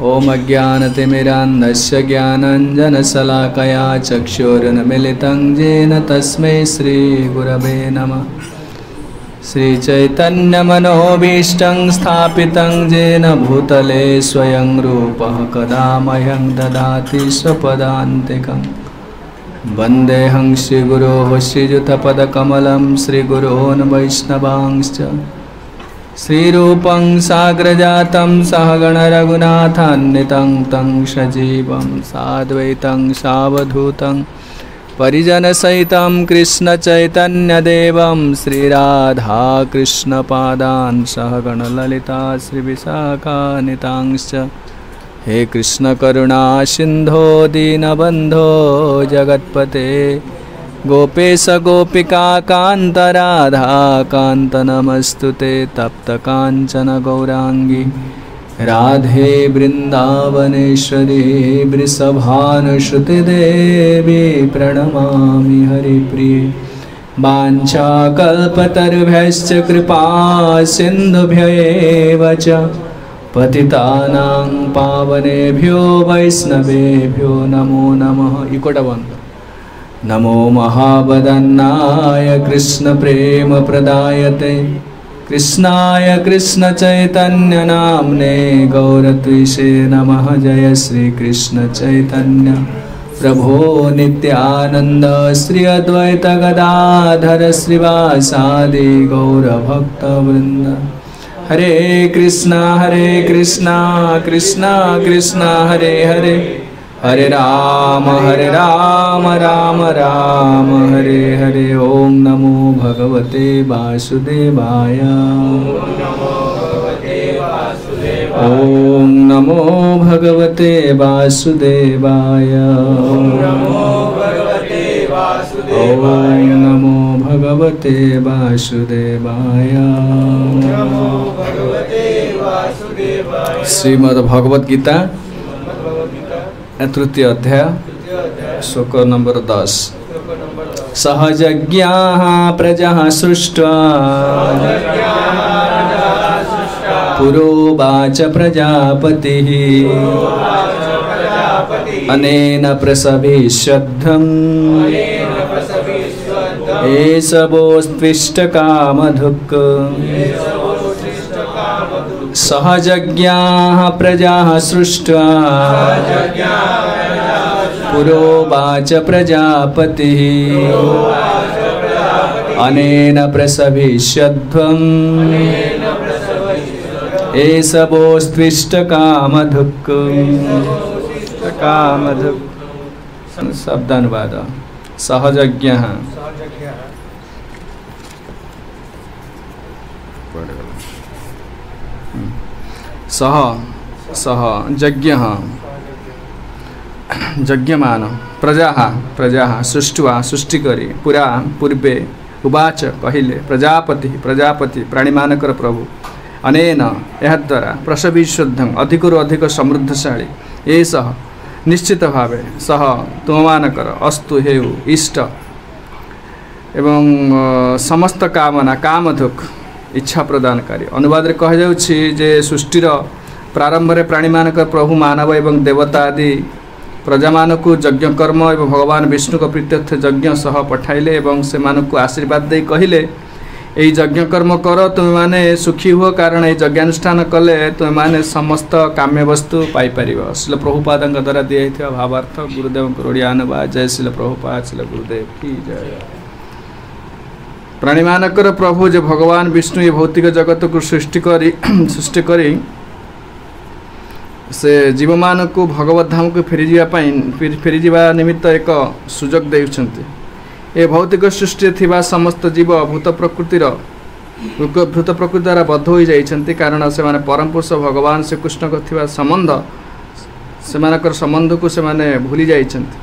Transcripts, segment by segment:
ओम अज्ञानतिमिरान्धस्य ज्ञानाञ्जनशलाकया चक्षुरुन्मीलितं येन तस्मै श्रीगुरवे नमः। श्रीचैतन्यमनोभीष्टं स्थापितं येन भूतले स्वयं रूपः कदा मह्यं ददाति स्वपदान्तिकम्। वन्देऽहं श्रीगुरोः श्रीयुतपदकमलं श्रीगुरोन् वैष्णवांश्च श्रीरूपं साग्रजातं सहगण रघुनाथान्वितं तं सजीवं साद्वैतं सावधूतं परिजनसहितं कृष्णचैतन्यदेवं श्रीराधाकृष्णपादान् सहगण ललिता श्रीविशाखान्वितांश्च। हे कृष्ण करुणा सिंधो दीनबंधो जगत्पते गोपेश गोपिका कांत राधा कांत नमस्तुते तप्त कांचन गौरांगी राधे वृंदावनेश्वरी वृषभानुसुते देवी प्रणमामि हरिप्रिये। वाञ्छाकल्पतरुभ्यश्च कृपा सिन्धुभ्येव च पतितानां पावनेभ्यो वैष्णवेभ्यो नमो नमः। इकोटवंत नमो महावदन्नाय कृष्ण प्रेम प्रदायते कृष्णाय कृष्ण चैतन्य नाम्ने गौरत्विषे नमः। जय श्री कृष्ण चैतन्य प्रभो नित्यानंद श्री अद्वैत गदाधर श्रीवासादि गौरभक्तवृंद। हरे कृष्णा कृष्णा कृष्णा हरे हरे हरे राम राम राम हरे हरे। ओम नमो भगवते वासुदेवाय ओम नमो भगवते वासुदेवाय ओम नमो भगवते वासुदेवाय। श्रीमद् भगवद गीता तृतीय अध्याय श्लोक नंबर 10। सहजज्ञाः प्रजा सृष्ट्वा पुरोवाच प्रजापतिः अनेन प्रसविष्यद्धम् एष वोस्त्विष्टकामधुक्। सहजज्ञाः प्रजाः सृष्ट्वा पुरोवाच प्रजापतिः अनेन प्रसविष्यध्वम् एष वोस्त्विष्टकामधुक्। कामधुक् शब्दानुवाद। सहजज्ञः सह सह यज्ञः यज्ञमान प्रजा सृष्टवा सृष्टि करी पुरा पूर्वे उवाच कहले प्रजापति प्रजापति प्राणीमानकर प्रभु अनेन एहाद्वारा प्रसविशुद्धं अधिकरु अधिक समृद्धशाली एष निश्चित भावे सह तुममानकर अस्तु हेउ इष्ट एवं समस्त कामना कामधुक इच्छा प्रदानकारी। अनुवाद रे कह जाउछि जे सृष्टिर प्रारंभ रे प्राणीमानकर प्रभु मानव एवं देवता आदि प्रजामानकु यज्ञ कर्म एवं भगवान विष्णु को प्रीत्यर्थ यज्ञ सह पठाइले एवं से मानकु आशीर्वाद दे कहिले एई यज्ञ कर्म कर तुमे माने सुखी हो कारण एई यज्ञानुष्ठान कले तुमे माने समस्त काम्य वस्तु पाई परिबो। श्रील प्रभुपादଙ୍କ द्वारा दिया हिथिबा भावार्थ गुरुदेव करोड़िया अनुवाद। जय श्रील प्रभुपाद श्रील गुरुदेव की जय। प्राणीमानकर प्रभु जो भगवान विष्णु ये भौतिक जगत को सृष्टि करी से जीव मान को भगवत धाम को फेरी जावा निमित्त एक सुजोग देउछन्ति। ए भौतिक सृष्टि थिबा समस्त जीव भूत प्रकृति द्वारा बद्ध हो जाइछन्ति कारण से माने परम पुरुष भगवान श्री कृष्ण को थिबा संबंध से मानकर संबंध को से माने भूली जाइछन्ति।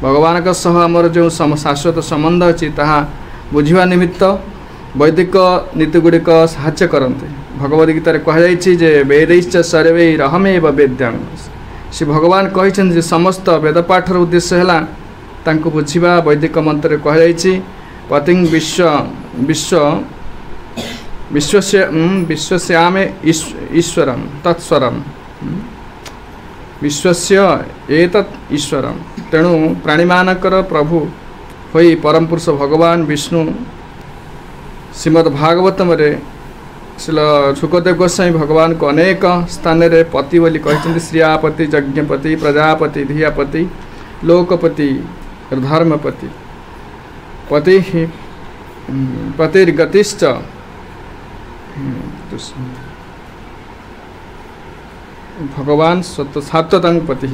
भगवान का सह हमर जो शाश्वत संबंध अछि ताहा बुझिवा निमित्त वैदिक नीति गुड़िक साहाय्य करते। भगवद गीता कह जे वेदैश्च सर्वैरहमेव वेद्याम। श्री भगवान कही समस्त वेदपाठर उद्देश्य है तांको बुझिबा। वैदिक मंत्र कह पतिं विश्वस्यामे ईश्वरं तत्स्वरं विश्वस्य एतत् ईश्वरम तेणु प्राणीमानकर प्रभु होई परम पुरुष भगवान विष्णु श्रीमद् भागवतम रे श्रील सुखदेव गोस्वामी भगवान को अनेक स्थान रे पति बोली कहते श्रियापति यज्ञपति प्रजापति धियापति लोकपति धर्मपति पति पतिर्गतिश्च भगवान सात्वतांग पति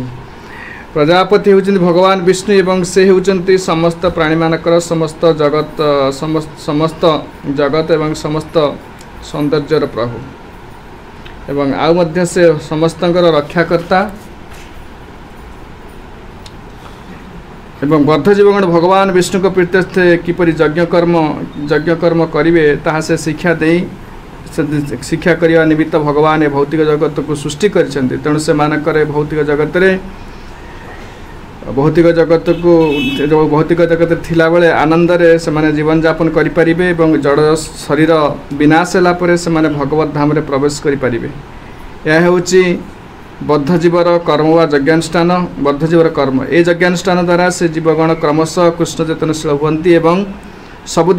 प्रजापति होउछन्ति भगवान विष्णु एवं से होउछन्ति समस्त प्राणी मानकर समस्त जगत एवं समस्त सौंदर्यर प्रभु एवं आउ मध्य से समस्तंकर रक्षाकर्ता एवं बद्ध जीवगण भगवान विष्णु को प्रीत्यर्थे किपरि यज्ञ कर्म करिवे ताहा से शिक्षा देई शिक्षा करने निमित्त भगवान ए भौतिक जगत को सृष्टि करिसेंति तेणु से मानकर भौतिक जगत रे भौतिक जगत को जो भौतिक जगत थिला बेले आनंद रे से माने जीवन यापन करि परिबे एवं जड़ शरीर विनाश होला परे से माने भगवत धाम रे प्रवेश करि परिबे या हेउची बद्ध जीवर कर्म वा यज्ञानुष्ठान बद्ध जीवर कर्म ए यज्ञानुष्ठान द्वारा से जीवगण क्रमशः कृष्ण चेतनशील हुअन्ति एवं सब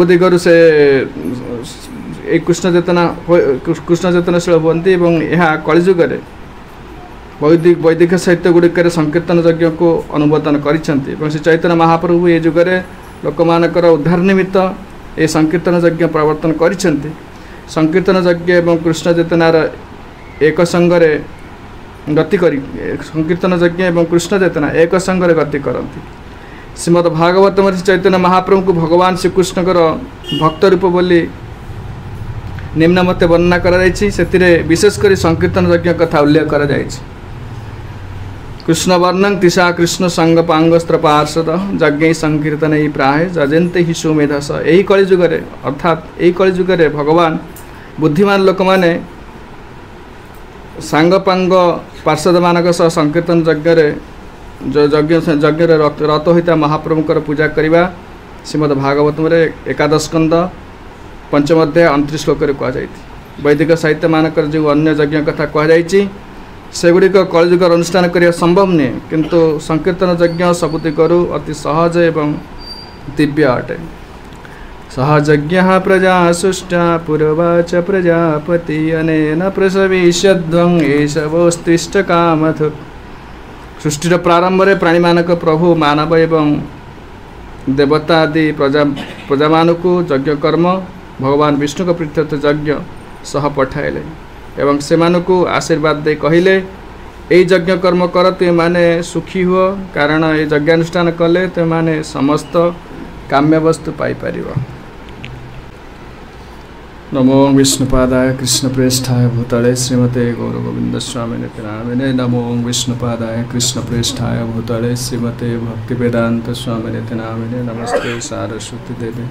दिगरु से एक कृष्ण चेतनशील हुअन्ति एवं यह कलिजुग रे वैदिक साहित्य गुड़िक संकीर्तन यज्ञ को अनुमोदन करिसेंति एवं श्री चैतन्य महाप्रभु ए जुगरे लोकमानकर उद्धार निमित्त ए संकीर्तन यज्ञ प्रवर्तन करिसेंति संकीर्तन यज्ञ एवं कृष्ण चेतनार एक संगरे गति करी संकीर्तन यज्ञ एवं कृष्ण चेतना एक संगरे गति करती श्रीमद् भागवत चैतन्य महाप्रभु को भगवान श्रीकृष्ण भक्त रूप बोली निम्न मते वर्णना करा विशेषकर संकीर्तन यज्ञ कथा उल्लेख करा कृष्ण वर्णन तिशा कृष्ण संग पांगस्त्र पार्षद यज्ञ संकीर्तन प्राय जजंते ही सुमेधस यही कलिजुगे अर्थात यही कलिजुगे भगवान बुद्धिमान लोक माने सांगपांग पार्षद मानक सह संकीर्तन यज्ञ रत होता महाप्रभुकर पूजा करवा श्रीमद् भागवतम एकादश स्कंद पंचम अध्याय 29 श्लोक कहुई वैदिक साहित्य मानकर जो अन्य यज्ञ कथा कहुई सेगुड़िक कलिजुगर अनुष्ठान करने संभव नहीं किंतु संकीर्तन यज्ञ सब दिगरु अति सहज एवं दिव्य अटे सहजज्ञ प्रजा सृष्टा पुरवाच प्रजापति अनेन प्रसविष्यध्वं एषवोस्तिष्ठ कामधुक् सृष्टिर प्रारंभ में प्राणी मानक प्रभु मानव एवं देवता आदि प्रजा मानक यज्ञ कर्म भगवान विष्णु को प्रीत्यर्थ यज्ञ सह पठाइले एवं से मानकु आशीर्वाद दे कहले यही यज्ञ कर्म कर तुम माने सुखी हुआ कारण ये यज्ञानुष्ठान कले तुम माने समस्त काम्य वस्तु पाई परिबो। नमो विष्णुपादाय कृष्णप्रेष्ठाय भूतले श्रीमते गौरगोविंद स्वामी नामिने नमो विष्णुपादाय कृष्णप्रेष्ठाय भूतले श्रीमते भक्तिवेदांत स्वामी नामिने नमस्ते सारस्वती देवी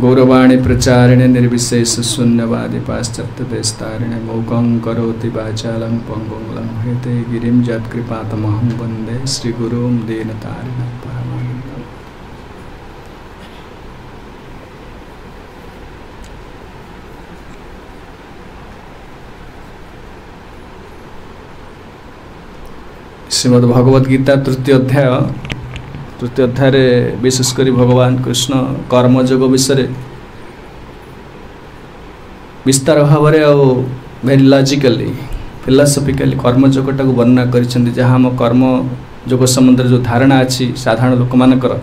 गौरवाणी प्रचारिणे निर्विशेष शून्यवादी पाश्चात्य देशतारिणे मौकं करोति वाचालं पंगुं लंघयते गिरिं यत्कृपातमहं वन्दे श्रीगुरुं दीनतारिणं परमानन्दम्। श्रीमद् भगवद गीता तृतीय अध्याय विशेषकर भगवान कृष्ण कर्मयोग विषय विस्तार भाव में वेरी लॉजिकली फिलोसॉफिकली कर्मयोगटा को वर्णना करिसेंति जहाँ आम कर्मयोग संबंध जो धारणा अच्छी साधारण लोक मानकर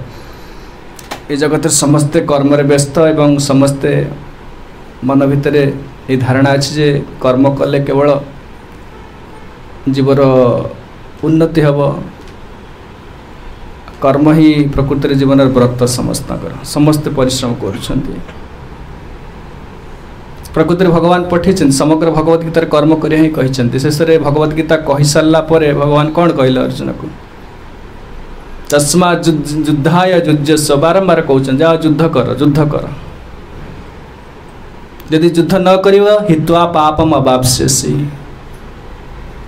ये जगत समस्ते कर्म व्यस्त एवं समस्ते मन भितर ये धारणा अच्छी जे कर्म कले केवल जीवर उन्नति हम कर्म ही प्रकृति जीवन व्रत समस्ते परिश्रम करुछंती प्रकृति भगवान पठे समग्र भगवद गीता कर्म करिया ही कहिसेंती शेष में भगवद गीता कहि सारा परे भगवान कौन कहले अर्जुन को तस्मा युद्धाय युज्यस्व बारंबार कहउछन जा युद्ध कर यदि युद्ध न करिवा हित्वा पापम अवाप्स्यसि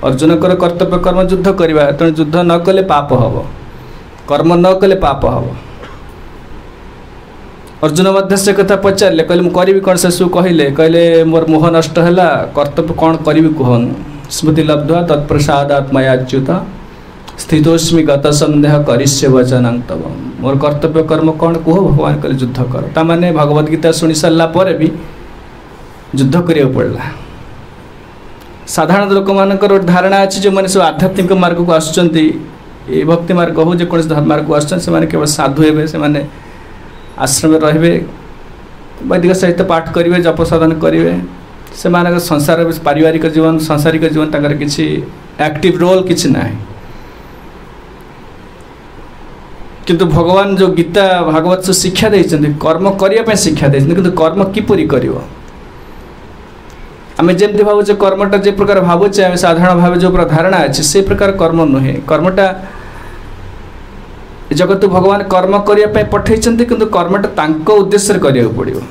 अर्जुन कर कर्तव्य कर्म युद्ध करवा तेणु युद्ध न कले पाप हम कर्म न कले पाप हम अर्जुन मध्य से कथा पचारे कहले करी कौन शेषु कहले मोर मोह नष्ट है कर्तव्य कौन करी कहन स्मृति लब्ध्वा तत्प्रसादात् मयाच्युत स्थितोस्मि गत संदेह करिष्ये वचनं तव। मोर कर्तव्य कर्म कौन कह भगवान कहले युद्ध कर। तामाने भगवत गीता शुणी सारा पर भी युद्ध करिया पड़ला। साधारण लोक मानकर धारणा अच्छी जो मैंने सब आध्यात्मिक मार्ग को आसुचंती ये भक्ति मार्ग हो जेको मार्ग को आसुचंती से केवल साधु हेबे से आश्रम रहिबे वैदिक साहित्य पाठ करेंगे जप साधन करेंगे से संसार पारिवारिक जीवन सांसारिक जीवन तक किसी एक्टिव रोल किसी ना। किंतु भगवान जो गीता भागवत से शिक्षा देते कर्म करने शिक्षा देते किंतु कर्म किपरि करिवो। आम जमी भावुचे कर्मटा जे प्रकार भावुचे आम साधारण भाव जो धारणा अच्छे से प्रकार कर्म नुहे। कर्मटा जगत भगवान कर्म करने पठे किंतु कर्मटा तांको उद्देश्य करिया पड़ो।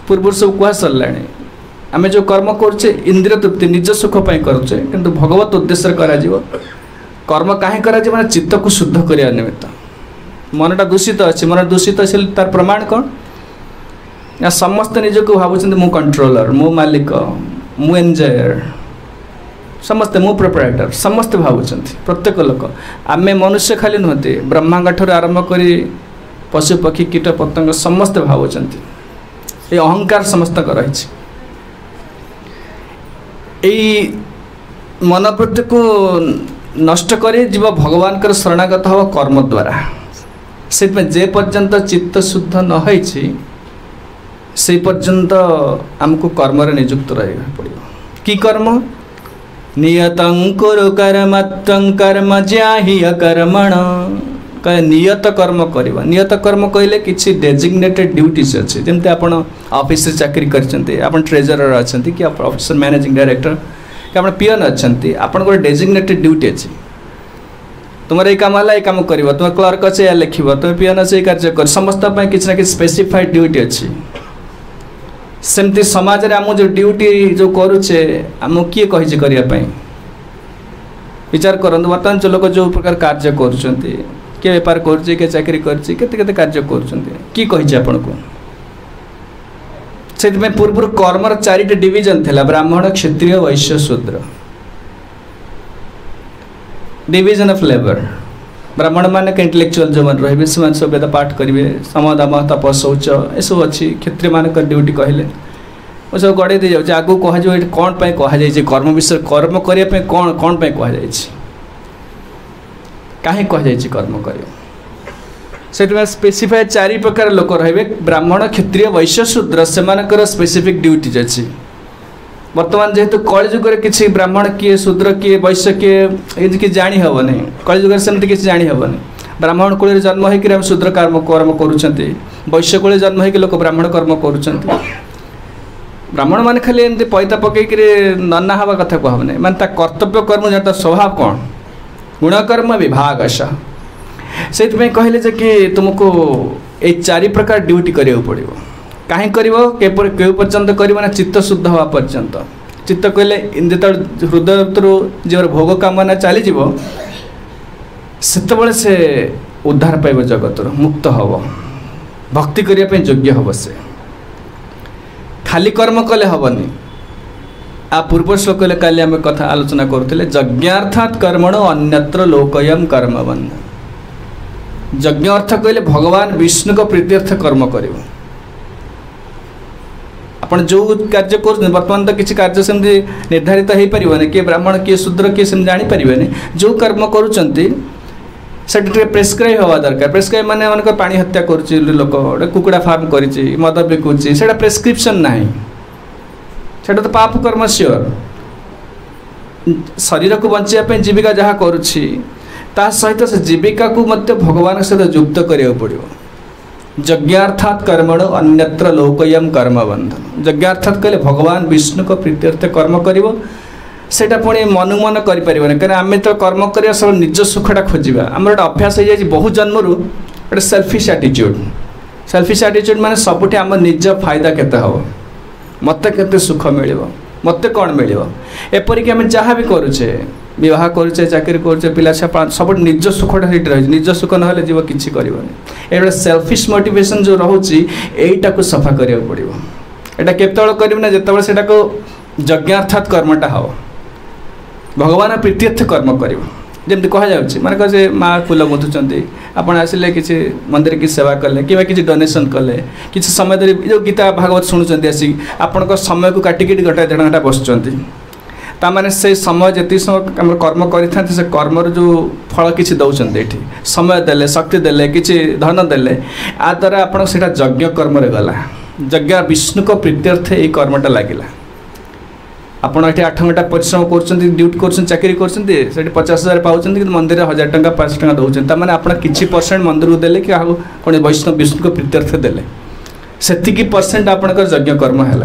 पूर्व सब कह सरला आम जो कर्म करुचे इंद्रिय तृप्ति निज सुख पाई करुचे किंतु भगवत उद्देश्य करा कर्म कहीं करा चित्त को शुद्ध करने निमित्त। मनटा दूषित अच्छे मन दूषित अच्छे तार प्रमाण कौन या समस्त निज को भावुं मु कंट्रोलर मु मालिक मु एंजॉयर समस्ते मु प्रोप्राइटर समस्ते भावुं प्रत्येक लोक आम मनुष्य खाली नुहति ब्रह्मांड ठार आरंभ कर पशु पक्षी कीट पतंग समस्ते भावुं ये अहंकार समस्त रही। मन प्रति को नष्ट कर जीव भगवान कर शरणागत हवा कर्म द्वारा। से जे पर्यंत चित्त शुद्ध न से पर्यंत आमको कर्म नियुक्त रहा पड़ो। कि कर्म नियतं कुरु कर्मत्वं कर्म ज्याहि अकर्मण नियत कर्म करवा। नियत कर्म कहले किसी डेजिग्नेटेड ड्यूटीज अच्छे जमती आप ऑफिस चाकरी करछन्ते आप ट्रेजरर अच्छा कि आप ऑफिसर मैनेजिंग डायरेक्टर कि आप पीएन अच्छा आपन गोटे डेजिग्नेटेड ड्यूटी अच्छे तुम्हारे ये काम है ये काम कर तुम क्लर्क अच्छे या लिख तुम पीएन अच्छे कार्य कर समस्त किसी ना कि स्पेसिफाइड ड्यूटी अच्छी। सेमती समाज रे आम जो ड्यूटी जो करुचे आम किए कही करने विचार करते बर्तमान जो लोग जो प्रकार कार्य करुँच किए बेपार करुचे किए चाकरी करते कार्य करुँच आपन को से पूर्व कर्मर 4टी डिविजन थिला ब्राह्मण क्षत्रिय वैश्य शूद्र डिविजन ऑफ लेबर। ब्राह्मण मान इंटेलेक्चुअल जो मन रही से सब वेद पाठ करेंगे सम दाम तप शौच यू अच्छी क्षत्रिय मान ड्यूटी कहले वो सब गड़े दी जाए आगू कह कौन कहुई कर्म विषय कर्म करने कौन कौन कहुई कहीं कहुई कर्म कर से स्पेसिफाइड 4 प्रकार लोक रे ब्राह्मण क्षत्रिय वैश्य शूद्र से स्पेसिफिक ड्यूटीज अच्छी। वर्तमान जेहेतु कलिजुग किसी ब्राह्मण किए शूद्र किए वैश्य किए कि जानी हेनी कलिजुग सेमती किसी जानी हेनी। ब्राह्मण कूल जन्म होकर शूद्र कर्म करुँच वैश्य कूल जन्म होकर लोक ब्राह्मण कर्म करुँच। ब्राह्मण मान खाली एमती पैता पकईक नना हवा कथा कहना मानता कर्तव्य कर्म जहाँ स्वभाव कौन गुणकर्म विभाग से कहले कि तुमको ये 4 प्रकार ड्यूटी करिया पड़ो। कहीं कर पर्यंत कर चित्त शुद्ध हवा पर्यंत। चित्त कहले जो हृदय जो भोग कामना चली से उद्धार पाइब जगत मुक्त हम भक्ति करने योग्य हम से खाली कर्म कले हेनी। आ पूर्व श्लोक काली आम कथा आलोचना करुले यज्ञार्थात् कर्मण अन्यत्र लोकयम कर्मबंध। यज्ञ अर्थ कहले भगवान विष्णु को प्रीत्यर्थ कर्म कर आपन जो कार्य कर बर्तमान तो किसी कार्य सेमती निर्धारित हो पारे किए ब्राह्मण किए शूद्र किए सेम जानीपर जो कर्म कर प्रेस्क्राइब हवा दरकार। प्रेस्क्राइब माने मन पानी हत्या कर लोक गोटे कुकुड़ा फार्म कर मद बिकुची से प्रेस्क्रिप्शन ना से तो पाप कर्म श्योर। शरीर को बचापी जीविका जहाँ करुच्छी ता सहित से जीविका को मध्य भगवान सहित युक्त करिया पड़ो। यज्ञार्थात् कर्मण अन्यत्र लोकयम कर्मबंधन। यज्ञार्थात् कहले भगवान विष्णु को प्रीत्यर्थ कर्म करिवो सेटा पुणी मनु मन करें कहीं आम तो कर्म कर सब निज सुखटा खोजा आम गोटे अभ्यास हो जाए बहु जन्मर गोटे सेल्फिश एटीट्यूड। सेल्फिश एटीट्यूड माने सबुठी आम निज फायदा केते हम मत केते सुख मिल मत कौन मिल एपरिक आम जहाँ भी करुचे विवाह करुचे चाकरी करुचे पिला छुआ सब निज सुखटा से रही निज सुख ना जीव किसी करनी। ये सेल्फिश मोटिवेशन जो रोचे यहीटा को सफा करा पड़ो। यहाँ केतल करना जिते से यज्ञार्थात् कर्मटा हम भगवान प्रीत्यर्थ कर्म कर जमी कहुच्छे माने कह से माँ फूल गुंथुंट आपड़ आसिले कि मंदिर की सेवा कले कि किसी डोनेशन कले कि समय धरी जो गीता भागवत शुणुंट आसिक आपण समय को काटिकी घंटा 1.5 घंटा बसुँच ताने से समय जी समय कर्म कर से कर्मर जो फल किसी दौरान ये समय देले शक्ति देले किसी धन देले आ द्वारा आप यज्ञ कर्म गला यज्ञ विष्णु को प्रीत्यर्थ ये कर्मटा लगिला आपड़ ये 8 घंटा परिश्रम कर ड्यूटी कर चाकरी कर 50,000 पाँच कि मंदिर 1,000 टंका 500 टंका दौरान ताने आप किसी परसेंट मंदिर को देले कि कौन वैष्णव विष्णु को प्रीत्यर्थ देले से परसेंट आपंकर यज्ञ कर्म है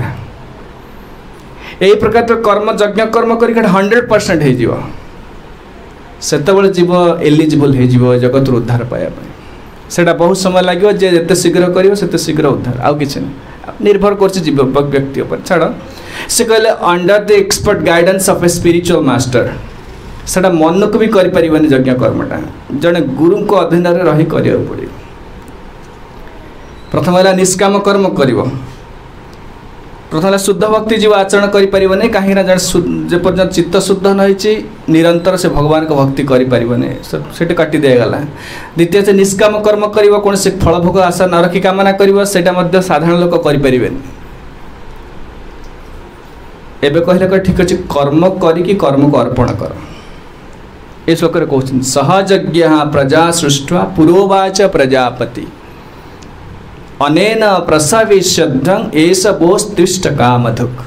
यही प्रकार तो कर्म यज्ञ कर्म कर 100% हो सेतबले जीव एलिजिबल हो जगत उद्धार पाइबा सेटा बहुत समय लगे जे जिते शीघ्र कर शीघ्र उद्धार आउ कि निर्भर कर व्यक्ति पर छाड़ से कहले under the expert guidance of A spiritual master सेटा मन को भी करें यज्ञ कर्मटा जड़े गुरु को अधीन रही कर पड़े प्रथम है निष्काम कर्म कर प्रथम शुद्ध भक्ति जीव आचरण करें कहीं जेपर्यंत चित्त शुद्ध नहीं निरंतर से भगवान को भक्ति करें काटी दिगला द्वितीय से निष्काम कर्म कर कौन से फल भोग आशा न रखी कामना कर साधारण लोक करें एबे कहले ठीक अच्छे कर्म करी कर्म को अर्पण कर ये श्लोक कहते सहयज्ञ प्रजा सृष्ट्वा पुरोवाच प्रजापति अनेन प्रसविष्यद्धं एष बोस्तिष्ठ कामधुक्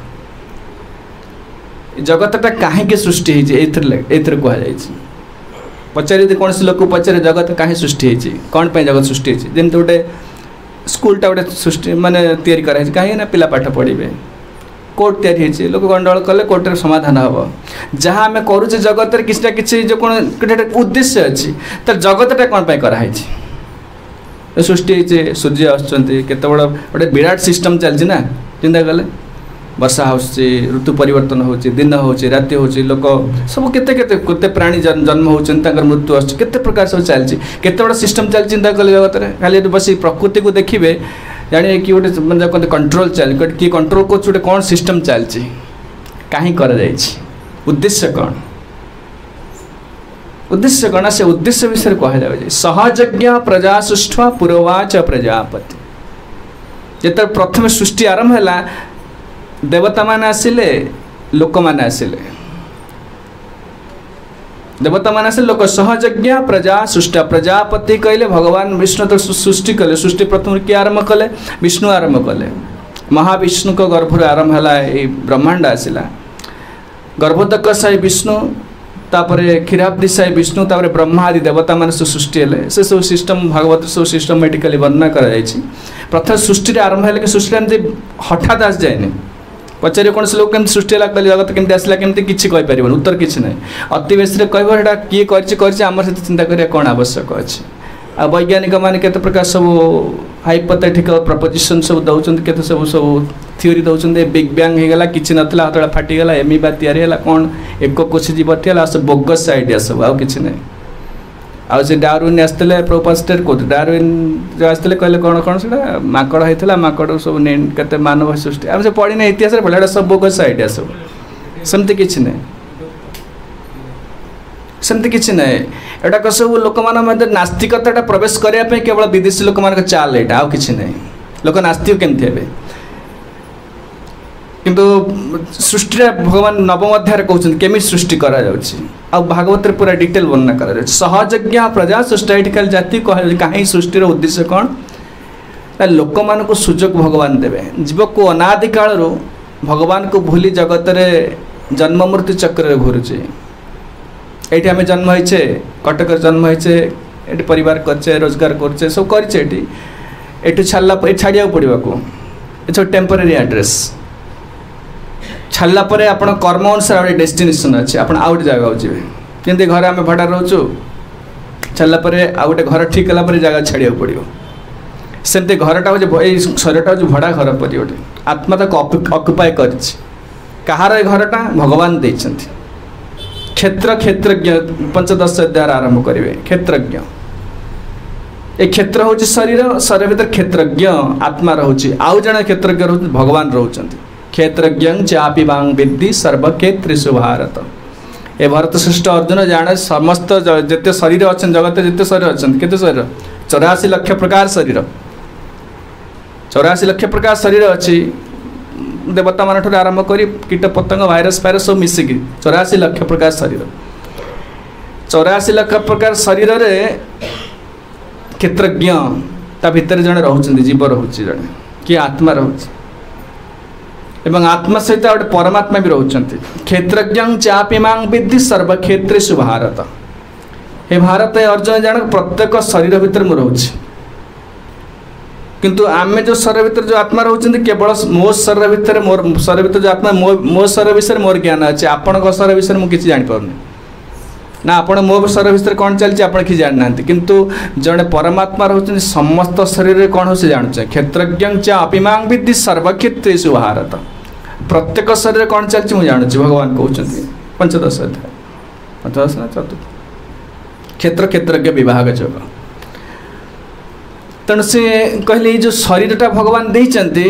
जगतटा कहीं सृष्टि एथर कहुई पचारि कौन से लोक पचारे जगत कहीं सृष्टि कौन पे जगत सृष्टि जमी गोटे स्कूलटा गोटे सृष्टि माने तैयारी कराई कहीं ना पिला पाठ पढ़े कोर्ट तैयारी लोक गंडगोल कले कोर्टर समाधान हम जहाँ आम करुचे जगत किसी ना कि जो कौन उद्देश्य अच्छी तर जगतटा कौन पे कराई सृष्टि सूर्य आसुँचे गोटे विराट सिस्टम चलती ना चिंता कले वर्षा हो ऋतु परिवर्तन हो दिन हो राति हो लोक सब केते प्राणी जन्म होती मृत्यु आते प्रकार सब चलती केते बड़ा सिस्टम चल चिंता कले जगत में खाली बस प्रकृति को देखिए जाने कि गोटे कहते कंट्रोल चल किए कंट्रोल कर कौन सिस्टम चलती कहीं कर उद्देश्य कौन उद्देश्य कौन से उद्देश्य विषय कहले सहयज्ञ प्रजा सृष्टवा पुरोवाच प्रजापति जिते प्रथम सृष्टि आरंभ है देवता मान आसिले लोक मैंने आसिले देवता मान आसिले लोक सहयज्ञ प्रजा सृष्टि प्रजापति कहले भगवान विष्णु तो सृष्टि कले सृष्टि प्रथम किए आरंभ कले विष्णु आरंभ कले महाविष्णु को गर्भर आरंभ है ब्रह्मांड आसला गर्भोदक साई विष्णु तापरे क्षीराब्दी साई विष्णु तापरे ब्रह्मा आदि देवता मान सब सृष्टि है से सब सिस्टम भागवत सब सिस्टमेटिकली वर्णना कर प्रथम सृष्टि आरंभ है कि सृष्टि एमती हठात आस जाए पचारे कौन से लोग केमती सृष्टि है जगत केमती आसला केमती किसी कहीपर उत्तर किसी ना अति बेसी कहटा किए करमर से चिंता करिया कौन आवश्यक अच्छे आ वैज्ञानिक मैंने केते प्रकार सब हाइपोथेटिकल प्रपोजिशन सब दौरान केते सब सब थ्योरी दौरान बिग बैंग होगला किसी नाला हाथड़ा फाटीगला एमिबा या कौन एक कोश जीव थी सब बोगस आइडिया सब आउ कि ना आउ से डार्विन आसते प्रोपास्टर कौन डार्विन जो आसते कहले कौन कौन से माकड़ होता माकड़ सब के मानव सृष्टि आम से पढ़ी इतिहास पढ़ा सब बोगस आइडिया सब सेमती किसी ना सेमती किसी ना एटा सब लोक मध्य नास्तिकता प्रवेश करने केवल विदेशी लोक मान चाल यहाँ आउ कि ना लोक नास्तिक केमती हे किंतु सृष्टि भगवान नवम अध्याय कहते केमी सृष्टि करा भागवत पूरा डिटेल वर्णना कर सहयज्ञ प्रजा सृष्टि खाली जाति कह कहीं सृष्टिर उद्देश्य कौन लोक मान को सुजोग भगवान देवे जीव को अनादि काल भगवान को भूली जगत रे जन्म मृत्यु चक्र घूरुचे ये आम जन्म होचे कटक जन्म होचे ये परिवार करचे रोजगार करचे सब करचे छाड़ा पड़ा को ये सब टेम्पररी एड्रेस छाड़ा पर आप कर्म अनुसार गोटे डेस्टिनेशन अच्छे आप आउ गोटे जगह जी जमी घर आम भड़ा रोचु छाड़ा पर आउ गोटे घर ठीक कला जगह छाड़ा पड़ो सेमती घरटा हो शरीरटा हो भड़ा घर पर गोटे आत्मा तक अक्युपाए कर कहार घरटा भगवान देते क्षेत्र क्षेत्रज्ञ पंचदश अध्याय आरंभ करेंगे क्षेत्रज्ञ ए क्षेत्र हूँ शरीर शरीर भीतर क्षेत्रज्ञ आत्मा रोचे आउ जड़े क्षेत्रज्ञ भगवान रोच क्षेत्रज्ञ चापी वांग विद्धि सर्वक्षेत्रेषु भारत ए भरत श्रेष्ठ अर्जुन जाने समस्त जिते शरीर अच्छा जगत जिते शरीर अच्छा केते शरीर 84 लाख प्रकार शरीर 84 लाख प्रकार शरीर अच्छी देवता मान ठार आरंभ कर कीट पतंग भाइरस फाइरस सब मिसिकी 84 लाख प्रकार शरीर 84 लाख प्रकार शरीर रे क्षेत्रज्ञ ता भितर जड़े रोचे जीव रोचे जड़े कि आत्मा रोचे एवं आत्मा सहित गोटे परमात्मा भी रोचंती क्षेत्रज्ञ चापिमां विद्धि सर्वक्षेत्रेषु भारत हे भारत अर्जुन जान प्रत्येक शरीर भितर मु रोचे किंतु आम जो शरीर भितर जो आत्मा रोचंती केवल मो शरीर भितर मोर शरीर भितर जो आत्मा मो शरीर विषय मोर ज्ञान अच्छे आपण शरीर विषय मुझे किसी जानी ना आपण मो शरीर विषय कौन चलती आप कि जाना किंतु जड़े परमात्मा रोचंती समस्त शरीर में कौन हो जानुचे क्षेत्रज्ञ अपिमां विद्धि सर्वक्षेत्रेषु भारत प्रत्येक शरीर कौन चलती मुझे जानुची भगवान कहते पंचदश अध्याय पंचदश ना चतुर्थ क्षेत्र क्षेत्रज्ञ विभाग योग तेणु से कहले जो शरीरटा भगवान देइचंती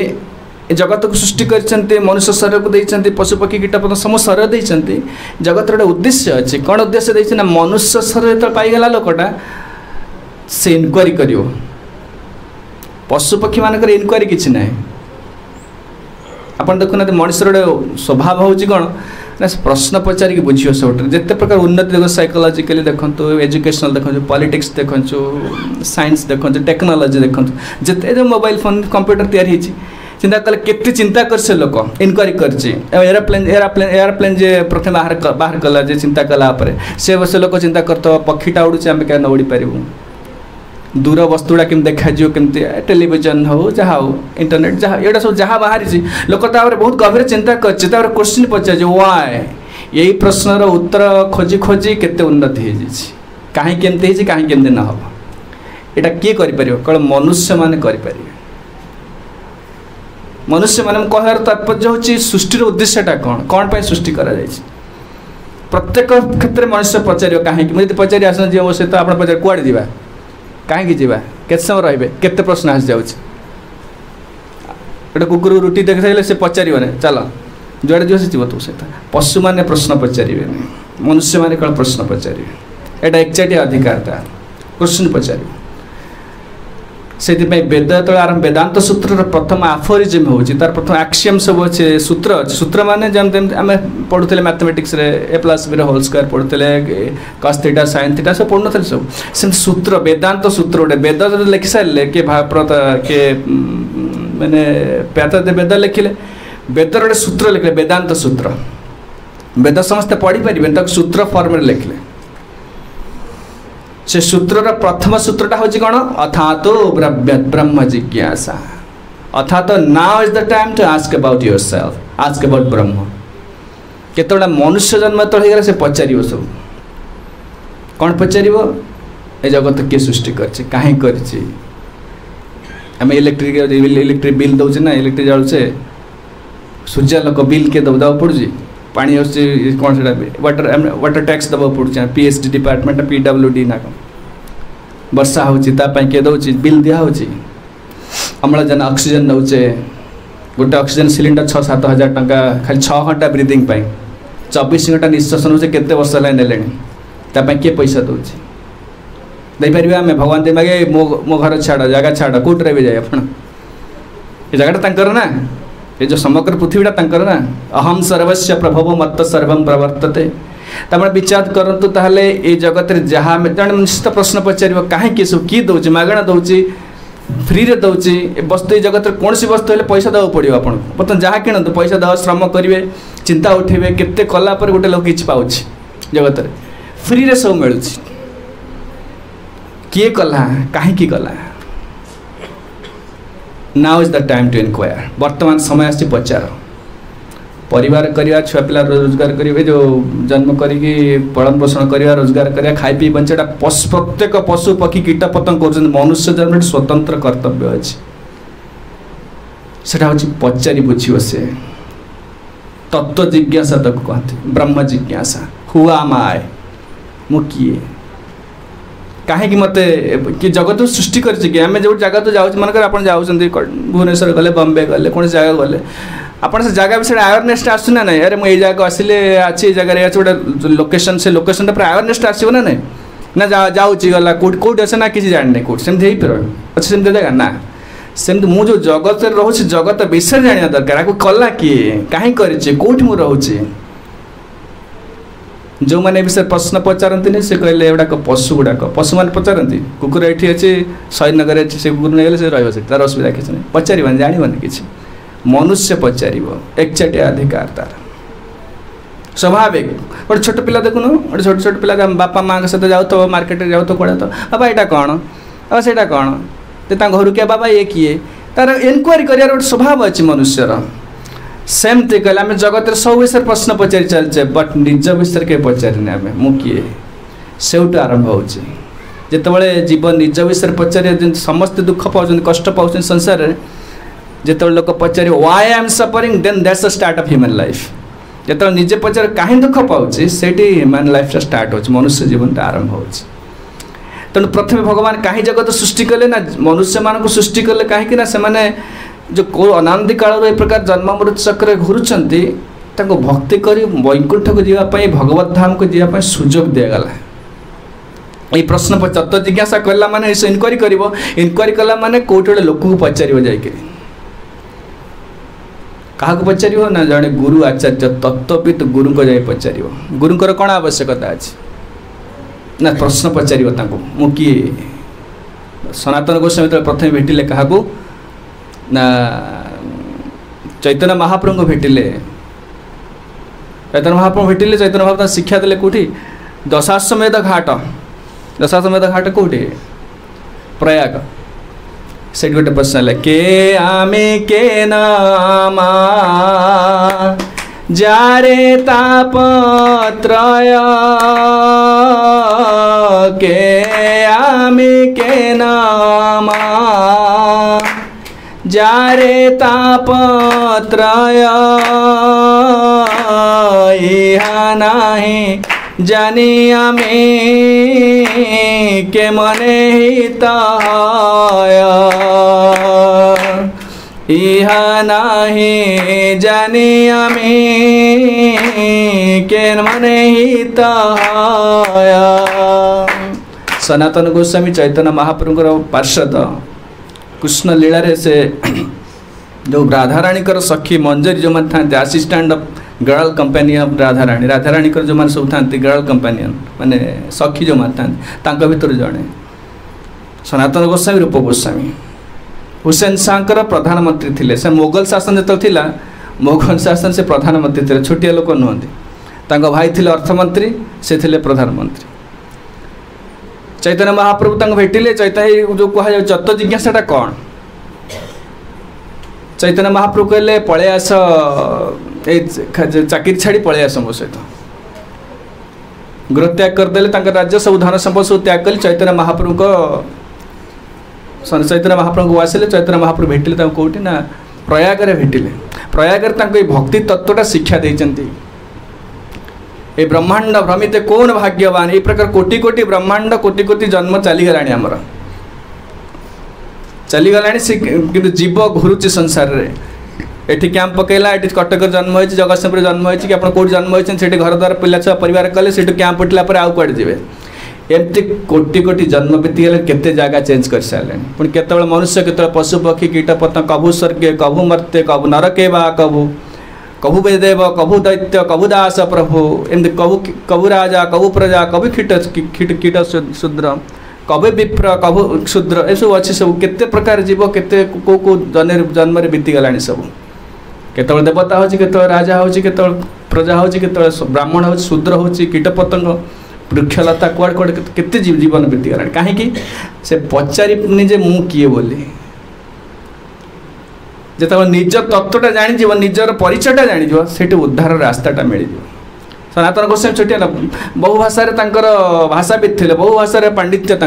जगत को सृष्टि करचंती मनुष्य शरीर को देइचंती पशु पक्षी कीटपतंग समूह शरीर देइचंती जगत रे उद्देश्य अच्छे कौन उद्देश्य देइछ ना मनुष्य शरीर तो पाइगला लोकटा से इनक्वारी करियो पशु पक्षी मानकर इनक्वारी किछि नै अपन देखुना मनुष्य स्वभाव होची कौन ना प्रश्न पचारिक बुझियो सब जिते प्रकार उन्नति देख साइकोलॉजिकली देखो एजुकेशनल देखो पॉलिटिक्स देखो साइंस देखो टेक्नोलॉजी देखो जिते जो मोबाइल फोन कंप्यूटर तैयारी चिंता कले केते चिंता कर से लोक इनक्वारी कर एयरप्लेन जे प्रथम बाहर कला जे चिंता कला से लोक चिंता करते पक्षीटा उड़ूचे आम क्या उड़ी पारू दूर वस्तुड़ा केम देखा केमती टेलीविजन हो जहाँ हो इंटरनेट जहाँ ये सब जहाँ बाहरी लोक बहुत गभीर चिंता कर क्वेश्चन पचार वाय यही प्रश्नर उत्तर खोजी खोजी केते उन्नति हो कहीं केमती कहीं केमती न हो यहाँ किए कर केवल मनुष्य मान कर मनुष्य मान कहर तात्पर्य हूँ सृष्टिर उद्देश्यटा कौन कौन पर सृष्टि करा प्रत्येक क्षेत्र में मनुष्य पचार कहीं मुझे पचारि आस मो सहित आप पचार कुआड़े जावा कहीं जावा के समय रे केते प्रश्न आसी जाऊँगी गोटे कुकुर रुटी देखा से पचार चल जुआड़े जो जीव तो सहित पशु मैंने प्रश्न पचारे मनुष्य मैंने कौन प्रश्न पचारे यहाँ एक्जाक्ट अधिकार तार क्वेश्चन पचार से वेद जो आरंभ वेदांत सूत्र प्रथम आफोरिजम हो तार प्रथम एक्सियम सब अच्छे सूत्र अच्छे सूत्र माने जमी आम पढ़ुले mathematics A plus B whole square पढ़ुले कस थीटा साइन थीटा सब पढ़ु न सब से सूत्र वेदांत सूत्र गोटे वेद जो लिखि सारे किए किए मैंने प्यात वेद लिखिले वेद गोटे सूत्र लिखिले वेदांत सूत्र वेद समस्ते पढ़ी पारे सूत्र फॉर्म लिखिले से सूत्रर प्रथम सूत्रटा हूँ कौन अथातो ब्रह्म जिज्ञासा अथातो now is the time to ask about yourself ask about Brahma केतोड़ा मनुष्य जन्म तो हो से पचार सब कौन पचार ए जगत किए सृष्टि कर कहीं आम इलेक्ट्रिक बिल दौचे ना इलेक्ट्रिक जलुचे सूर्यालोक बिल किए दबाक पड़ुची पानी कौन से वाटर टैक्स दबाक पड़े पीएचडी डिपार्टमेंट पीडब्ल्यूडी ना कौन वर्षा होता किए दौर बिल दिया अम्लजान ऑक्सीजन नौचे गोटे ऑक्सीजन सिलिंडर 6-7 हजार टंका खाली 6 घंटा ब्रीदिंग 24 घंटा निश्वास नौचे केते वर्ष है ने किए पैसा दौर देपारे आम भगवान दे मागे मो घर छाड़ जगह छाड़ कौटे भी जाए आप जगह ना ये जो समग्र पृथ्वीटा तंकर ना अहम सर्वस्व प्रभव मत सर्व प्रवर्तते तमें विचार करतु ताहले ये जगत जहाँ जन निश्चित प्रश्न पचार कहीं सब किए दौर मागणा दौर फ्री रे दौर वस्तु जगत कौन सी वस्तु है पैसा देवा पड़ो आपको बर्तमान जहाँ किणतु पैसा देवा श्रम करेंगे चिंता उठेबे केते कला पर गोटे लोक किसी पाँच जगत फ्री रे सब मिलूँ किए कला कहीं कला now is the time to inquire वर्तमान समय आसी पचार परिवार करवा छुआ पिला रोजगार करेंगे जो जन्म करी पालन पोषण करवा रोजगार करवा खाई पी बंचा प्रत्येक पशु पक्षी कीट पतंग कर मनुष्य जन्म स्वतंत्र कर्तव्य अच्छे सेटा हूँ पचारि बुझ से तत्व जिज्ञासा तक कहते ब्रह्म जिज्ञासा हुआ माए मु किए कहीं मत कि जगत सृष्टि कर आम जो जगह तो जाऊँ मनकर आप जाऊँ भुवनेश्वर गले बॉम्बे गले कौन जगह गले आपण से जगह विषय अवेयरनेस आसुना ना अरे मुझे जगह आसिले अच्छी जगह गोटे लोकेशन से लोकेशन पर अवेयरनेस आसो ना नहीं ना जाऊँगी गला कौट अच्छे ना किसी जाने कौट सेमती हो पार अच्छे सेमती जगह ना सेमती मु जो जगत रोचे जगत विषय जाना दरकार आपको कला किए कहीं कौट मु रोचे जो मैंने विषय प्रश्न पचारती से कहले एगुड़ाक पशु गुड़ाक पशु मैंने पचारती कुकुर ये अच्छे शहीदनगर अच्छे से कुकुर नहीं गले रही तार असुविधा किसी नहीं पचार जानवन किसी मनुष्य पचार एकचाटिया अधिकार तार स्वाभाविक गोटे छोट पिला देखुन गोटे छोट छोट पिला बापा माँ सहित जाऊ मार्केट जाऊ कौड़ा तो बाबा यहाँ कौन बाबा से कौन तो घर किए बाबा ये किए तार इनक्वारी कर गोटे स्वभाव अच्छी मनुष्यर सेमती कहले आम जगत सब विषय प्रश्न पचारि चलचे बट निज विषय के पचारे आम मुझे सेठू आरंभ होते जीव निज विषय पचारे समस्त दुख पाँच कष्ट पाँच संसार जो लोक पचारे why I am suffering then that's the start of human life जो निजे पचारे कहीं दुख पाँच से ह्यूमन लाइफ स्टार्ट हो मनुष्य जीवन आरंभ हो तेणु प्रथम भगवान कहीं जगत सृष्टि कले ना मनुष्य मान सृष्टि कले कहीं से जो को अनादि काल ए प्रकार जन्म मृत्यु चक्र घूरुंट भक्ति कर वैकुंठ को जावाई भगवत धाम को जावाई सुजोग दिगला ये प्रश्न तत्व जिज्ञासा कला माने इनक्वारी कर इनक्वारी कला माने कौट गोटे लोक को पचार जाकि क्या पचार ना जड़े गुरु आचार्य तत्वविद गुरु को जाए पचार गुरुंर कौन आवश्यकता अच्छी ना प्रश्न पचार मु किए सनातन गोस्वामी प्रथम भेटिले क्या ना चैतन्य महाप्रभु को भेटिले चैतन्य महाप्रभु भेटिले चैतन्य महाप्रभु शिक्षा देले कौटी दशाश्वमेध घाट कौटी प्रयाग से गोटे प्रश्न है के आमे के नामा जारे तापत्रय के आमे के नामा जारे तापत्रय इहा नाही जानी आमे के मने हित इहा नाही जानी आमे के मने हित सनातन गोस्वामी चैतन्य महाप्रभुर पार्षद कृष्ण लीला रे से जो राधाराणी सखी मंजरी जो मैंने था आसिस्टाट ऑफ गर्ल कंपेनियन राधाराणी जो मैंने सब था गर्ल कंपेनियन माने सखी जो मैंने था भर जड़े सनातन गोस्वामी रूप गोस्वामी हुसैन शाह प्रधानमंत्री थे से मोगल शासन जो था मोगल शासन से प्रधानमंत्री थे छोटिया लोक नुहति भाई थे अर्थमंत्री से थे प्रधानमंत्री चैतन्य महाप्रभु भेटिले चैतन्य जो कह तत्व जिज्ञासा कौन चैतन्य महाप्रभु कहले पलि आस चाकरी छाड़ी पलि आस मो सहित गृह त्याग करदे राज्य सब धन संपद सब त्याग कले चैतन्य महाप्रभु को चैतन्य महाप्रभु को आसिले चैतन्य महाप्रभु भेटिले कौटी ना प्रयाग भेटिले प्रयाग भक्ति तत्वटा शिक्षा देते ये ब्रह्मांड भ्रमित कौन भाग्यवान ये प्रकार कोटि कोटि ब्रह्मांड कोटि कोटि जन्म चलीगला आमर चलीगला कि जीव घुरुची संसार रे एटी कैंप पकेला एटी कटक जन्म हो जगतसिंहपुर जन्म हो कि कौट जन्म होती घर द्वार पिला छुआ परिवार कले से कैंप उठला आउ कड़े जी एमती कोटि कोटि जन्म बीतीगले केते जगह चेंज कर सारे पुणी केतबेले मनुष्य केतबेले पशु पक्षी कीट पतंग कभु स्वर्गे कभु मर्त्य कभु नरके बा कभु वेदेव कभु दैत्य कभु दास प्रभु एमती कभु राजा कभु प्रजा कभु कीट शूद्र कभु विप्र कभु क्षुद्र ये सब अच्छी सब केते प्रकार जीव केते को जन्म बीतीगला सब केतबेले देवता हो केतबेले राजा हो केतबेले प्रजा हो केतबेले ब्राह्मण हो शूद्र हो कीट पतंग वृक्षलता कुआड़ कुआड़ केते जीवन बीतीगला कहीं से पचारिनी जे मु किए बोली जो निज तत्वटा जानी निजर परिचयटा जानी से उद्धार रास्ताटा मिल सनातन गोस्वामी छोटिया बहु भाषा भाषाविद थे बहु भाषा पांडित्य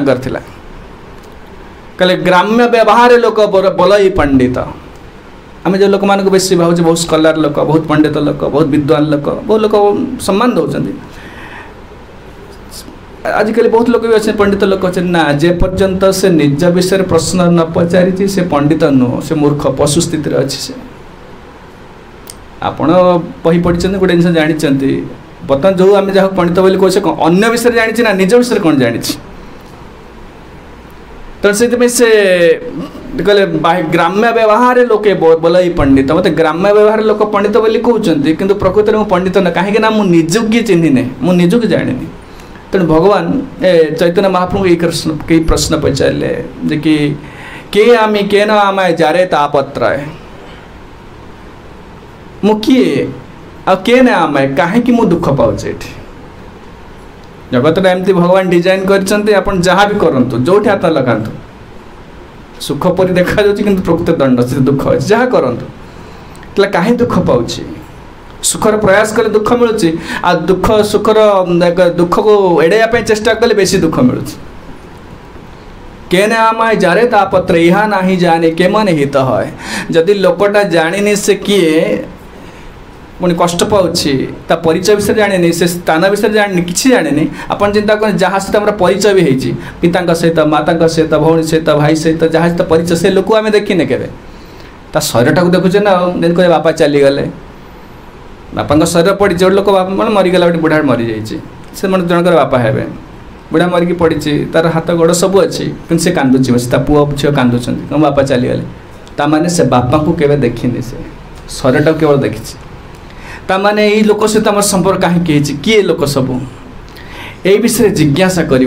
कहले ग्राम्य व्यवहार लोक बलई पंडित आम जो लोक मानक बेस भाव बहुत स्कलार लोक बहुत पंडित लोक बहुत विद्वान लोक बहुत लोक सम्मान दौरान आजिकल बहुत लोग भी अच्छे पंडित लोग अच्छे ना जे पर्यंत से निज विषय प्रश्न न पचारि से पंडित नुह से मूर्ख पशु स्थित अच्छी से आपण बही पढ़ी गोटे जिन जानी बर्तमान जो आम जहाँ पंडित बोली कहे कौन अन्य विषय जानी ना निज विषय कौन जानी तो से कहले ग्राम्य व्यवहार लोके बोलाई पंडित मत ग्राम्य व्यवहार लोक पंडित बोली कहते कि प्रकृत में पंडित न कहीं निजुक किए चिन्हने मुझुक जानी तेणु भगवान चैतन्य महाप्रभु ये प्रश्न पचारे जे कि के आमी के न आम जारे तापत्र मु किए आके न आम कहीं मु दुख पाचे जगत एमती भगवान डिजाइन कर जहाँ भी करूँ जो हाथ लगातु सुख परी देखा कि प्रकृत दंड से दुख अच्छे जहाँ करूँ कहीं दुख पाऊँ सुखर प्रयास कले दुख मिलूँ आ दुख सुखर दुख को एड़ाई चेष्टा कले बेसी दुख मिलूँ केने आम जारे तापत्र यहाँ ना जाने के मन हित है जदि लोकटा जानी से किए पुणी कष्ट पाऊँच परिचय विषय जानी से स्थान विषय जानी कि जानी आपन चिंता कर जहाँ सहित आम परिचय भी होती पिता सहित माता सहित भौणी सहित भाई सहित जहाँ सहित परिचय से लोक आम देखने के शरीर टाक देखुचे ना जमी कहे बापा चलीगले बापा शरीर पड़ी जो लोक मैं मरीगला गोटे बुढ़ा मरी जाइए से मन जनकर बापा हे बुढ़ा मरिकी पड़ी तार हाथ गोड़ सब अच्छी कि से कांदुची बस पुओ झील कांदुच्च बापा चलीगले ताने से बापा को केवे देखनी से शरीर टाक केवल देखी ताने यही लोक सहित आम संपर्क कहीं किए लोक सब यही विषय जिज्ञासा कर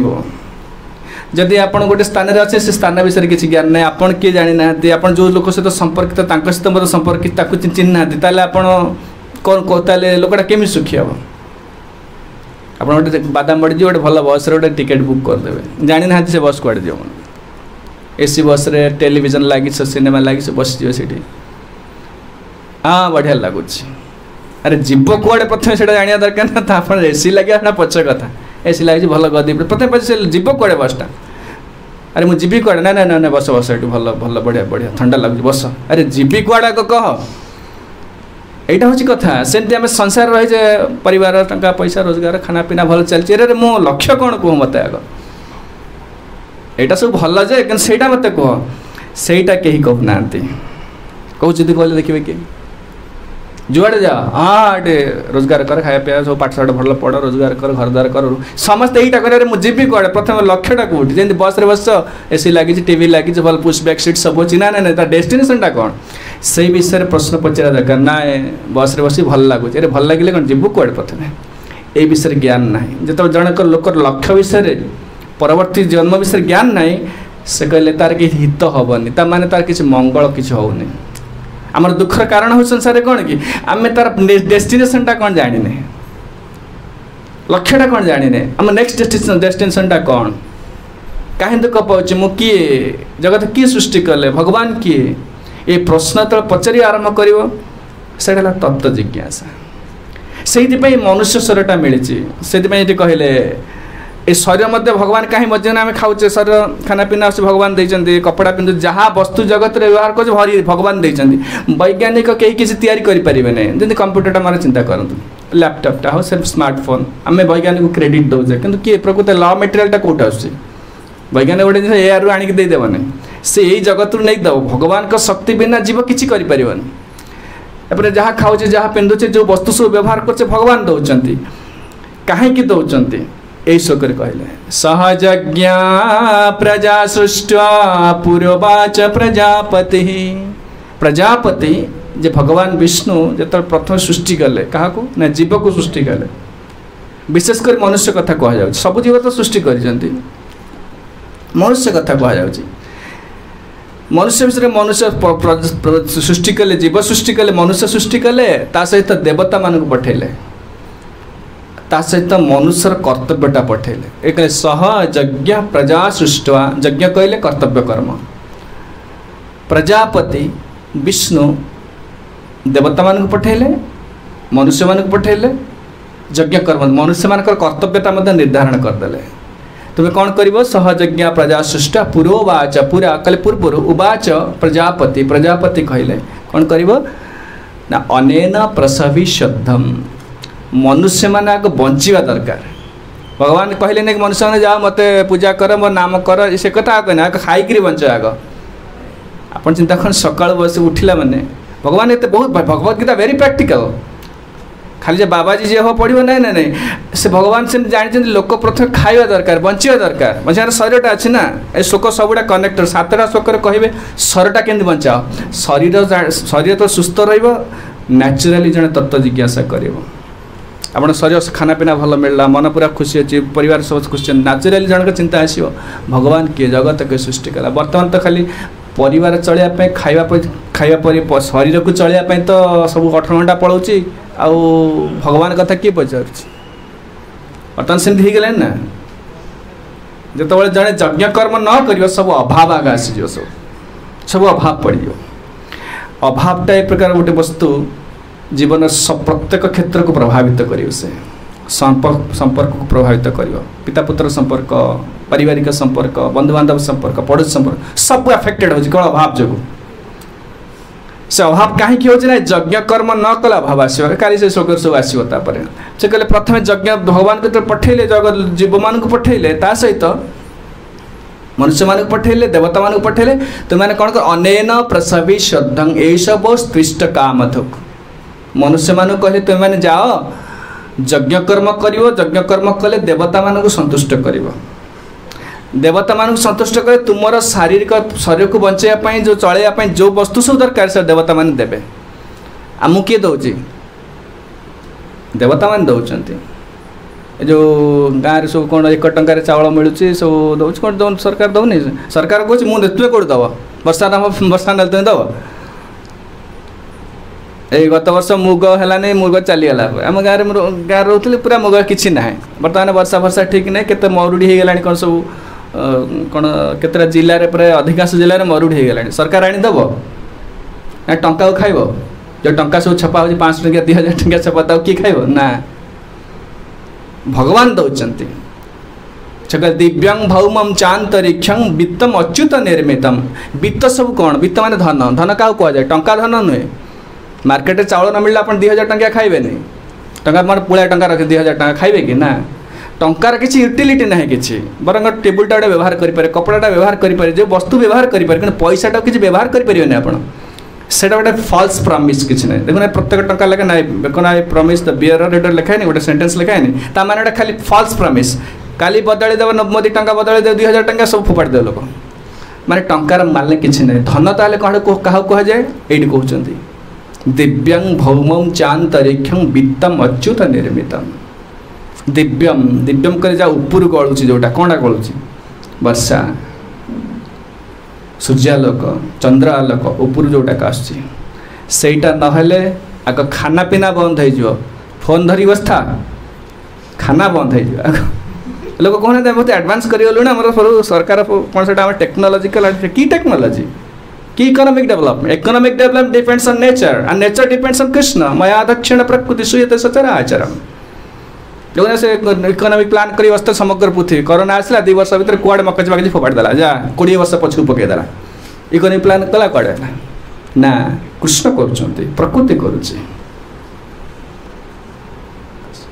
जदि आप गोटे स्थान में अच्छे से स्थान विषय किसी ज्ञान ना आपड़ किए जानी ना आप जो लोक सहित संपर्कित सहित मत संपर्कित चिन्ह ना आप कौन कहते लोकटा केमी सुखी हम आप गोटे बादाम बढ़ी गोटे भल बस गोटे टिकेट बुक करदे जानी ना से बस कड़े जीव एसी बस रे टेलीविजन लगी सिनेमा लगी बस जी हाँ बढ़िया लगुच अरे जीव कौड़े प्रथम से जाना दरकार ना आप एसी लगे पच कथा एसी लगी भल गदी प्रथम पचे जीव कौड़े बसटा अरे मुझे जीवी कौड़े ना ना ना बस बस ये भल भल बढ़िया बढ़िया ठंडा लगुच बस अरे जीवी कौड़ा कह यहाँ हूँ कथा सेमती आम संसार रही परिवार टंका पैसा रोजगार खाना पीना भल चलती अरे मो लक्ष्य कौन कह मत आग यहाँ सब भल जे कि सहीटा मत कह सहीटा कहीं कहूना कहते कहले देखिए कि जुआड़े जा हाँ ये रोजगार कर खाया पीया सब पाठशाठ भल पढ़ रोजगार कर घर द्वार कर समस्ते यहीटा कर मुझे भी कड़े प्रथम लक्ष्यटा कौटी जमी बस रे बस एसी लगी टीवी लगी भल पुश बैक सीट सब अच्छी ना ना डेस्टिनेशनटा कौन से विषय प्रश्न पचारा दरकार ना बस रे बस भल लगुच अरे भल लगे कौन जीवु कौड़े प्रथम ये विषय ज्ञान ना जो जनक लोकर लक्ष्य विषय परवर्ती जन्म विषय ज्ञान ना से कहले तार कि हित हेनी तार तार किसी मंगल किसी होनी आमर दुखर कारण हो संसार कौन कि आम तार डेस्टिनेशनटा कौन जानी लक्ष्यटा कौन जानी आम नेक्स्ट डेस्टिनेशनटा कौन कहीं दुख पाँच मु किए जगत किए सृष्टि कले भगवान किए ये प्रश्न तो पचारि आरंभ कर तत्व जिज्ञासा से मनुष्य शरीरटा मिली से कहले ये शरीर मध्य भगवान कहीं मध्य आम खाऊे शरीर खाना पीना से भगवान देते कपड़ा पिंधु जहाँ वस्तु जगत रे व्यवहार कर भरी भगवान देते वैज्ञानिक कहीं किसी तैयारी करेंगे जमी कंप्यूटरटा मारे चिंता करूँ लैपटॉपटा हो से स्मार्टफोन आम वैज्ञानिक को क्रेडिट दौचे कि किए प्रकृत लॉ मेटेरियलटा कौट आस वैज्ञानिक गोटे जिन एआर आणिक देदेवनी से यही जगत रू नहीं दब भगवान का शक्ति बिना जीव किसी कर जहाँ खाऊे जहाँ पिंधुचे जो वस्तु सब व्यवहार कर भगवान दौरान कहीं दौरान यही शोकर कहले सहजज्ञा प्रजा सृष्टा पूर्वाच प्रजापति प्रजापति जे भगवान विष्णु जो प्रथम सृष्टि कले क्या ना जीव को सृष्टि कले विशेषकर मनुष्य कथा कह सब जीव तो सृष्टि कर मनुष्य कथा कह मनुष्य विषय मनुष्य सृष्टि कले जीव सृष्टि कले मनुष्य सृष्टि कले ता सहित देवता मान पठेले ता सहित मनुष्यर कर्तव्यटा पठेले एक सह यज्ञ प्रजा सृष्टवा यज्ञ कहले कर्तव्य कर्म प्रजापति विष्णु देवता मान पठेले मनुष्य मान पठेले यज्ञ कर्म मनुष्य मान कर्तव्यता निर्धारण करदे तुम्हें कौन कर सहयज्ञ प्रजा सृष्टा पुरोवाच पूरा कहले पूर्वर उवाच प्रजापति प्रजापति कहले कौन कर अनेन प्रसवी शुद्धम मनुष्य मान आग बंचा दरकार भगवान कहले नहीं मनुष्य मैंने जाओ मत पूजा कर मो नाम कर से कथा कहना आग खाई बंच आग आप चिंता कर सका बस उठिला माने भगवान एत बहुत भगवत गीता वेरी प्रैक्टिकल खाली बाबाजी जी हो पढ़ो ना ना नहीं से भगवान से जानते लोक प्रथम खाଇବା दरकार बंचा दरकार बचार शरीरटा अच्छी ना ए शोक सबुटा कनेक्टर सातटा शोक कहे शरीरटा केमती बचाओ शरीर तो सुस्थ रैचुराली जड़े तत्व जिज्ञासा कर आप शरीर खाना पीना भल मिलला मन पूरा खुशी अच्छी परिवार सब खुशी नाचुराली जनक चिंता आसो भगवान किए जगत के सृष्टि कला बर्तमान तो खाली परिवार चलिया खाଇବା शरीर को चलिया तो सब 8 घंटा पलाऊँ आउ भगवान कथा किए पचार बर्तमान सेमती हो गलानी ना जो जड़े यज्ञ कर्म न कर सब अभाव आगे आसीज सब अभाव पड़ अभावटा एक प्रकार गोटे वस्तु जीवन प्रत्येक क्षेत्र को प्रभावित कर से संपर्क को प्रभावित कर पिता पुत्र संपर्क पारिवारिक संपर्क बंधु बांधव संपर्क पड़ोसी संपर्क सब अफेक्टेड हो केवल अभाव जो से अभाव कहीं होना यज्ञ कर्म न कला अभाव आसो काली से शोक सब आसो से कहले प्रथम यज्ञ भगवान को पठेले जगत जीव मान पठेले ता सहित मनुष्य मान पठेले देवता मान पठेले तुमने कौन कर अनेन प्रसवी श्रद्धं एषव स्पृष्ट कामधुक मनुष्य मान कहले तुमने जाओ यज्ञ कर्म करिवो यज्ञ कर्म कले देवता मान को संतुष्ट करिवो देवता मान संतुष्ट करे तुमर शारीरिक शरीर को बचाई जो चलैया जो वस्तु सब दरकार से देवता मान देवे आमु किए दौची देवता मान दौरान जो गाँव सब कौन 1 टंकार चावल मिलूँ सब दौर कौन दौन सरकार दौनी सरकार कौच मुझे तुम कौट दब वर्षा वर्षा ना तुम दब ए गत वर्ष मुग है मुग चलीगला आम गाँव रोली पूरा मुग किसी ना बर्तमान वर्षा वर्षा ठीक ना केते मरुड़ी हो गला कौन सब कौन केतटा जिले में प्राय अधिकांश जिले में मरुड़ी हो गला सरकार आनीदब ना टंका खाइब जो टंका सब छपा हो 500 टंका 2000 टंका छपा था किए खाइब ना भगवान दौरान दिव्यं भौमं चांतरिक्षं वित्तम अच्युत निर्मितम वित्त सब कौन वित्त माने धन धन क्या कहुए टंका धन नुहे मार्केट चाउल न मिलला 2000 टंका खाइबे नहीं टंका मन पुड़ा टंका रखे 2000 टंका खाइबे कि ना टंकार किसी यूटिलिटी ना किसी बरंग टेबुलटा गोटे व्यवहार करें कपड़ाटा व्यवहार करें जो वस्तु व्यवहार करें कि पैसाटा किसी व्यवहार करें आप से गोटे फल्स प्रमिस किसी ना देखो प्रत्येक टंका लेखा ना बेक ना प्रमिस द बियर रेट लिखाए गोटे सेंटेंस लिखाए ता माने खाली फल्स प्रमिस काली बदली देव मोदी टंका बदली देव 2000 टंका सब फोपाड़ी देव लोक माने टंकार माने किसी ना धन ताले कौन क्या कहुए ये कहते दिव्यं भौमं चांतरिक्षं वित्तम अच्युत निर्मितम दिव्यम दिव्यम कर जा ऊपर गलुची जोटा कौन गलुची वर्षा सूर्यालोक चंद्रालोक ऊपर जोटा आसटा नहले आग खाना पीना बंद हो फोन धरी बस्ता खाना बंद हो लोक कहना बहुत एडवांस करगलु ना सरकार कौन से टेक्नोलॉजिकल की टेक्नोलॉजी की economic development depends on nature and nature depends on Krishna मया दक्षिण प्रकृति सुयते सचराचरम जो से इकोनॉमिक प्लान करी बस्ते समग्र पृथ्वी कोरोना आसला 2 वर्ष भीतर कुआड़े मकच बाकी फोपाड़ी देला जा 20 वर्ष पछू पकईदेला इकोनॉमिक प्लान कला कुआड़े ना कृष्ण करुँच प्रकृति करुँचे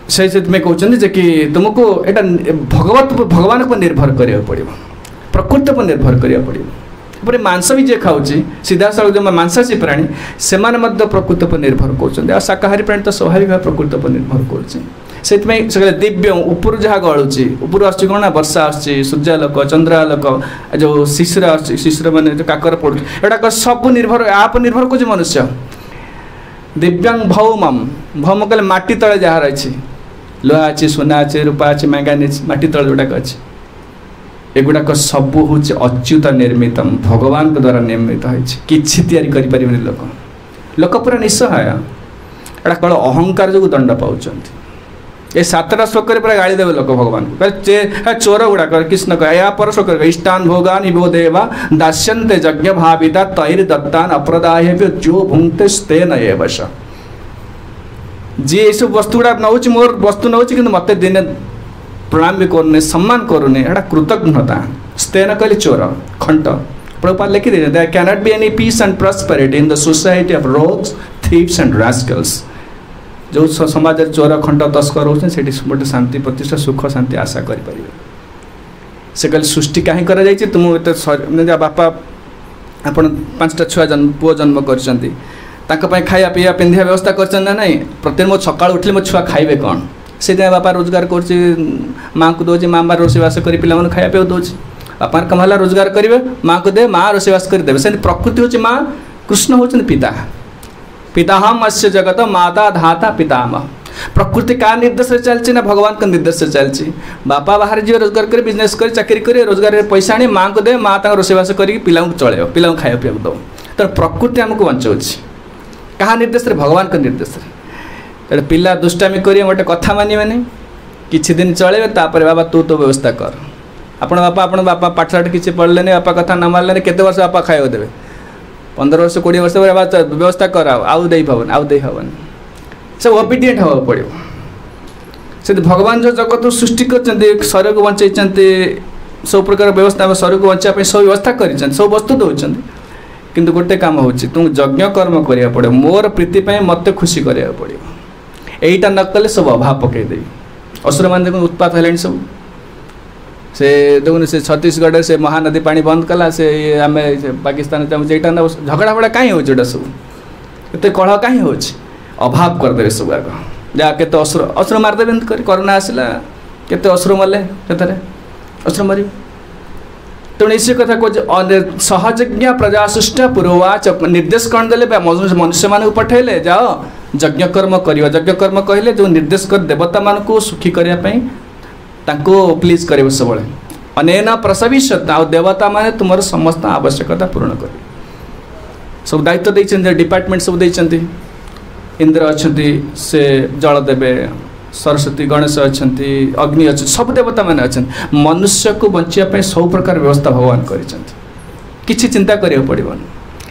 से कहते कि तुमको यहाँ भगवान पर निर्भर करा पड़ो प्रकृति पर निर्भर करा पड़ो मांस भी जे खाऊँ सीधा साल जो मांसाशी प्राणी से प्रकृति पर निर्भर कर शाकाहारी प्राणी तो स्वाभाविक भाव प्रकृति पर निर्भर कर दिव्य ऊपर जहाँ गलुची ऊपर आस वर्षा आस सूर्यालोक चंद्रालोक जो शिशिर शिशिर मान जो काकर पड़ू एटा सब निर्भर आप निर्भर कर मनुष्य दिव्यांग भौमम भौम कहले माटी तले जहाँ रही लोहा अच्छी सोना अच्छे रूपा अच्छे मैंगानीज माटी तले जोटाक अच्छे एगुड़ाक सब हूँ अच्युत निर्मितम भगवान के द्वारा निर्मित होती लोक लोक पूरा निस्सहाय एटा केवल अहंकार जो दंड पाँच ये 7टा श्लोक पूरा गाड़ी देवे लोक भगवान को चोर गुड़ाक कृष्ण कह या पर श्लोक इष्टान भोगान इवो देवा दास्यन्ते यज्ञ भाविता तैर दत्तान अप्रदाय जो भुंक्ते स्तेन एवश जी ये सब वस्तु गुड़ा नौ मोर वस्तु नौ कि मत दिने प्रणाम भी करूने सम्मान करूने एटा कृतज्ञता स्तेन कहली चोर खंट प्रभुपाद लिखि दे there cannot be any peace and prosperity in the society of rogues thieves and rascals जो समाज चोर खंट तस्कर होते गोटे शांति प्रतिष्ठा सुख शांति आशा करें से कहले सृष्टि कहीं कर तुम बापा आप 5टा छुआ पुओ जन्म कर खाया पीवा पिंधा व्यवस्था कर ना नहीं प्रत्येक मो सका उठले मो छुआ खाइबे कौन से बापा रोजगार कर माँ को दौर माँ बार रोषेवास कर पिला खाया पीवा दौर बापा कम है रोजगार करेंगे माँ को दे माँ रोषेवास करदे से प्रकृति हूँ माँ कृष्ण होती पिता पिताहम अस्य जगत माता धाता पितामह प्रकृति का निर्देश चलती ना भगवान का निर्देश चलती बापा बाहर जी रोजगार कर बिजनेस कर चाकरी कर रोजगार पैसा आनी माँ को दे माँ रोषेवास कर पिला चल पिला खाया पीवा दो तो प्रकृति आमको बचाऊँगी क्या निर्देश भगवान का निर्देश तेरे पिला दुष्टामी करेंगे गोटे कथा मानवे किछि दिन चले बाबा तू तो व्यवस्था कर आपण बापा पाठशाठ किसी पढ़ले बापा कथा न मानले केते वर्ष बापा खाया देवे 15 वर्ष 20 वर्ष व्यवस्था कर आउ दे हवन सब ओबिडिएंट हवा पड़ो से भगवान जो जगत सृष्टि कर शरीर को बचाई सब प्रकार व्यवस्था शरीर को बचाई सब व्यवस्था कर सब वस्तु दौरान किंतु गोटे काम हो तुम यज्ञ कर्म करा पड़ो मोर प्रीति मत खुशी करा पड़ो यहीटा न कले सब अभाव पकईदेवी असुर मान देखो उत्पात है सब से देखुन से छत्तीसगढ़ से महानदी पानी बंद कला से आम पाकिस्तान जेटा न झगड़ा फगड़ा कहीं हो सब एत कलह कहीं हो अभाव करदे सब आग जहाँ के असुर मारदेवे करोना आसला केते असुर मले असुर मर तेणु इसी कथा कह सहज्ञ प्रजा सृष्ट पूर्वाच निर्देश कौन देले मनुष्य मान पठेले जाओ यज्ञ कर्म कर यज्ञ कर्म कहले जो निर्देश कर देवता मान को सुखी करने प्लीज करे सब अनेन प्रसविष्यत आ देवता माने तुम समस्त आवश्यकता पूर्ण कर सब दायित्व देते डिपार्टमेंट सब देते इंद्र अच्छा से जल देवे सरस्वती गणेश अच्छा अग्नि अच्छा सब देवता मैंने अच्छा मनुष्य को बचापी सब प्रकार व्यवस्था भगवान कर चिंता करा पड़ो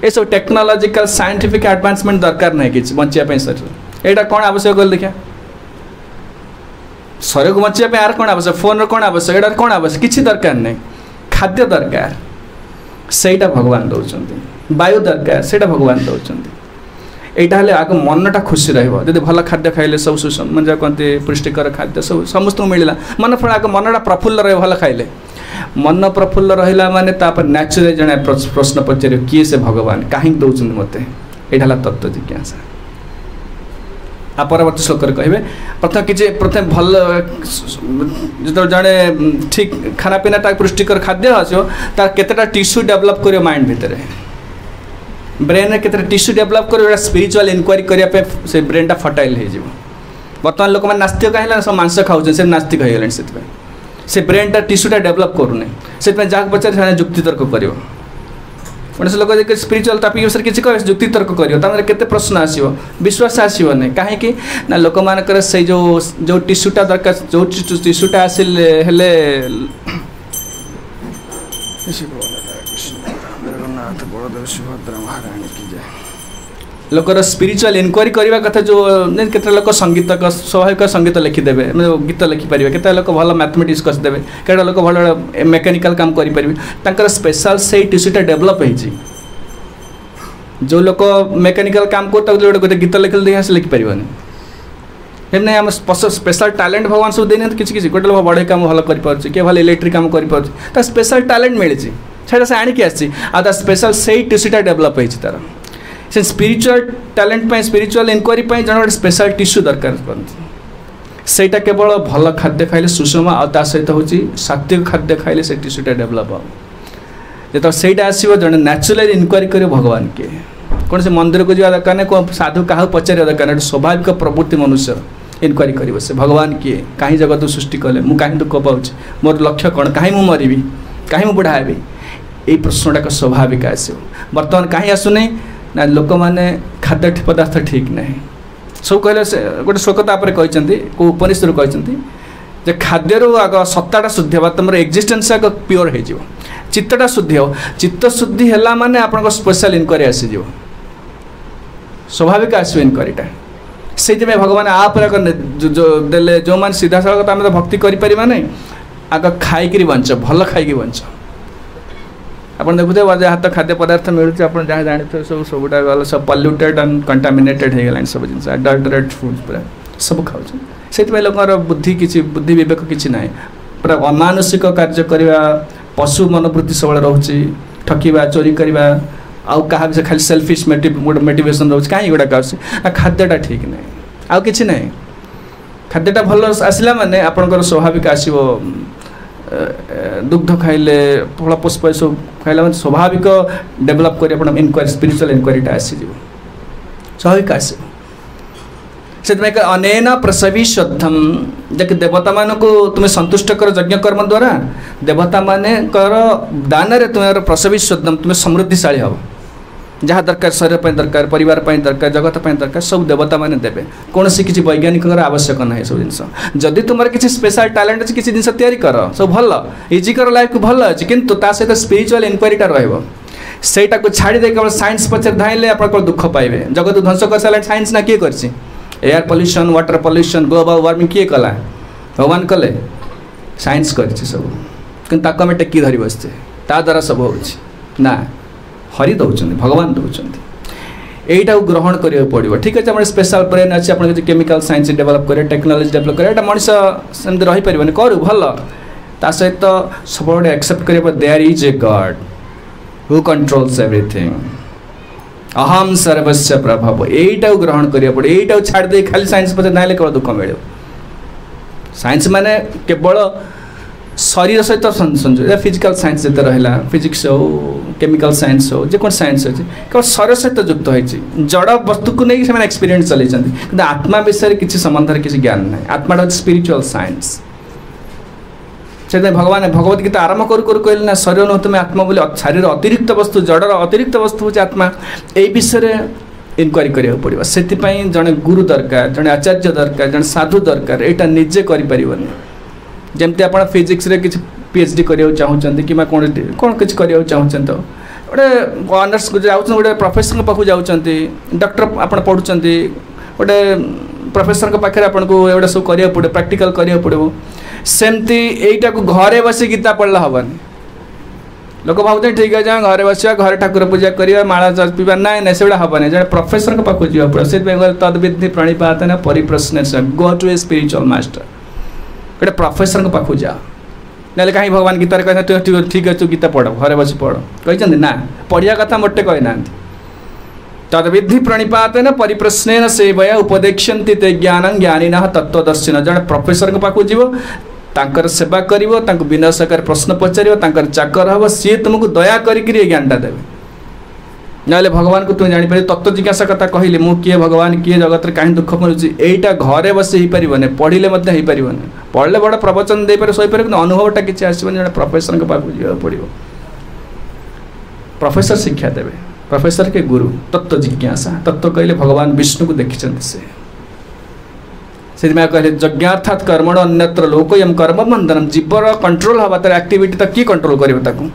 ये सब टेक्नोलॉजिकल साइंटिफिक एडवांसमेंट दरकार नहीं कि बचापी शरीर यहाँ कौन आवश्यक गल देखा शरीर को बचापी यार कौन आवश्यक फोन कौन आवश्यक यहाँ कौन आवश्यक किसी दरकार नहीं खाद्य दरकार सेटा भगवान दौरान वायु दरकार सेटा भगवान दौरान यहाँ हेल्ले आग मनटा खुशी रही भल खाद्य खाइले सब म्हणजे कहते पुष्टिकर खाद्य सब समस्त मिलला मन फल आग मनटा प्रफुल्ल रहे भल खाइले मन प्रफुल्ल रहा माने न्याचुराली जड़े प्रश्न पचार किए से भगवान कहीं दौरान मत यहाँ तत्व जिज्ञासा आ परवर्ती श्लोक कहे प्रथम भल जो जड़े ठीक खाना पीना पुष्टिकर खाद्य आसो तार केतेटा टिश्यू डेवलप कर माइंड भितर ब्रेन में केते टिश्यू डेवलप कर स्पिरिचुअल इनक्वारी करने से ब्रेन टा फर्टाइल हो बर्तमान लोक मैंने नास्तिक कहीं सब मांस खाऊँ से नास्तिक हो गले से ब्रेन टा टिश्यूटा डेवलप करूना से जहाँ पचार जुक्ति तर्क कर से लोक स्पिरिचुअल टॉपिक विषय किसी कह जुक्ति तर्क कर केते प्रश्न आसो विश्वास आसो नहीं कहीं ना लोक मानकर से जो टिश्यूटा दरकार जो टिश्यूटा आसिले हेले लोकर स्पिरिचुअल इनक्वारी करने कथा जो केते लोक संगीत स्वाभाविक संगीत लिखिदेवे गीत लिखिपारे केते लोक भल मैथमेटिक्स कसदेवे केटा लोक भल मेकानिकल काम करें स्पेशल से टिश्यूटा डेवलप हो जो लोक मेकानिकल काम कर गोटे गीत लिखिले देखा से लिखिपारे एमने आम स्पेशल टैलेंट भगवान सब देना किसी गोटे लोक बढ़े काम भल कर किए भल इलेक्ट्रिक काम कर स्पेशल टैलेंट मिली से आणिकी आसी आ स्पेशल से टिश्यूटा डेवलप हो तार से स्पिरिचुअल टैलेंट स्पिरिचुअल इनक्वारी जन गोटे स्पेशल टिश्यू दरकार सेटा केवल भल खाद्य खाइले सुषम आ सहित हूँ सात्विक खाद्य खाइले से टिश्यूटा डेवलप हम जो सहीटा आसो जन न्याचुराली इनक्वारी कर भगवान किए कौन से मंदिर को जावा दरकार नहीं कौन साधु क्या पचार दरकार नहीं स्वाभाविक प्रवृत्ति मनुष्य इनक्वारी कर से भगवान किए कहीं जगत सृष्टि कले मुझे कहीं दुख पाऊँ मोर लक्ष्य कौन कहीं मुझे मरबी कहीं मुझे बुढ़ा हेबी यही प्रश्नटा स्वाभाविक आसो बर्तमान कहीं आसुना ना लोक मैंने खाद्य पदार्थ ठीक ना सब कहले गोटे श्लोकता कहते कौ उपनिषद कहते खाद्य आग सत्ताटा शुद्धि हे तुम एक्जिस्टेंस आग प्योर हो चित्तटा शुद्धि हो चित्त शुद्धि है माने आपन स्पेशल इनक्वारी आसीज स्वाभाविक आसो इनक्वारीटा से भगवान आप जो देले जो मैंने सीधा सड़क आम तो भक्ति करें ना आग खाई बंच भल खाई बंच आप देखुए जहाँ तो खाद्य पदार्थ मिलूँ आप जहाँ जानते सब सबुटा गल सब पल्यूटेड एंड कंटामिनेटेड हो गला सब जिन अडल्टरेट फूड पूरा सब खाऊ से लोकर बुद्धि किसी बुद्धि विवेक किसी ना पूरा अमानुषिक कार्य करवा पशु मनोवृत्ति सब रोचे ठकिबा चोरी करवा आउ क्या से खाली सेल्फिश मोटिवेशन रोचे कहीं गुड़ाक आ खाद्यटा ठीक ना आउ कि ना खाद्यटा भल आसला माने आपंकर स्वाभाविक आसो दुग्ध खाइले फल पुष्प सब खाइला माने स्वाभाविक डेभलप कर इनक्वारी स्पिरिचुअल इनक्वारीटा आसीज स्वाभाविक आस से अनेन प्रसवी श्रद्धम जब देवता मान को तुम्हें संतुष्ट कर यज्ञ कर्म द्वारा देवता मान दान तुम्हारे प्रसवी श्रद्धम तुम्हें समृद्धिशाली हम जहाँ दरकार शरीर पर दरकार परिवार पर दरकार जगत पर दरकार सब देवता मैंने देवे कौन सी किसी वैज्ञानिक आवश्यक ना सब जिन जदि तुम किसी स्पेशल टैलेंट अच्छे किसी जिन तैयारी कर सब भल इजी कर लाइफ को भल अच्छे किंतु ता सहित स्पिरिचुअल इनक्वारीटा रहीटा को छाड़ी दे केवल साइंस पछे धाइले आप दुख पाइबे जगत ध्वंस कर सारा साइंस ना किए कर air pollution water pollution global warming किए कला भगवान कले साइंस कर सब कि आम टेकी धरी बसचे ता द्वारा सब हो ना हरि दौरान भगवान दौरान यहीटा ग्रहण करा पड़ो ठीक अच्छे अपने स्पेशल ब्रेन अच्छे आप केमिकल साइंस डेभलप करें टेक्नोलोजी डेभलप करें मनीष सेमती रहीपर करूँ भल ता सहित सब गोटे एक्सेप्ट कर there is a god who controls everything अहम सर्वस्व प्रभाव यहीटा ग्रहण करा पड़ो यहीटा छाड़ दे खाली साइंस पचे ना केवल दुख मिले साइंस माने केवल शरीर सहित संजोग फिजिकल साइंस जिते रहा फिजिक्स हो केमिकल साइंस हो जो साइंस अच्छे केवल शरीर सहित युक्त होती जड़ वस्तु को नहीं से एक्सपीरियंस चलते आत्मा विषय किसी संबंध किसी ज्ञान ना आत्मा हूँ स्पिरिचुअल साइंस से भगवान भगवत गीता आरंभ करू कहले ना शरीर नुह तुम्हें आत्मा बोले शरीर अतिरिक्त वस्तु जड़र अतिरिक्त वस्तु हूँ आत्मा यही विषय इनक्वारी करा पड़ो से जड़े गुरु दरकार जड़े आचार्य दरकार जड़े साधु दरकार यहाँ निजे कर जमती आप फिजिक्स रे किसी पीएचडी करने चाहते कि कौन कौन किसी करने चाहते तो गोटे ऑनर्स गोटे प्रोफेसर पाक जाऊँच डॉक्टर आप पढ़ुं गोटे प्रोफेसर पाखे आपको एगुटा सब करा पड़ो प्रैक्टिकल करा पड़ो सेमती यहीटा को घरे बस गीता पढ़ला हेनी लोक भावते ठीक है जहाँ घरे बस घर ठाकुर पूजा करवा माला जपा ना ना से हेनी जब प्रोफेसर पाक जा पड़ो से तद्विधि प्रणिपात ना परिप्रश्न go to a spiritual master गोटे प्रोफेसर पाक जा ना कहीं भगवान गीतार कहना ठीक है तू गीता पढ़ घरे बस पढ़ कहते ना पढ़िया कथा मोटे कहना तद्विधि प्रणिपात न परिप्रश्न सेवया उपदेक्षन्ति ते ज्ञानं ज्ञानिन तत्वदर्शिन जड़े प्रोफेसर पाक जीव सेवा कर विनाशकार प्रश्न पचार चाकर हम सी तुमको दया करके ज्ञानटा देवे ना भगवान को तुम जापर तत्व जिज्ञासा कथा कहले मु किए भगवान किए जगत कहीं दुख मिलूँ यहीटा घरे बस हो पारे पढ़ले हो पारे पढ़ले बड़ा प्रवचन दे पारे सहीपर कि अनुभवटा किसी आसबन जड़े प्रोफेसर पाक जा पड़ो प्रोफेसर शिक्षा देवे प्रोफेसर के गुरु तत्व जिज्ञासा तत्व कहले भगवान विष्णु को देखी से कहले यज्ञार्थात कर्मण अन्यत्र लोकयम कर्म बंधनम जीवर कंट्रोल हवा तार एक्टिविटी तो किए कंट्रोल कर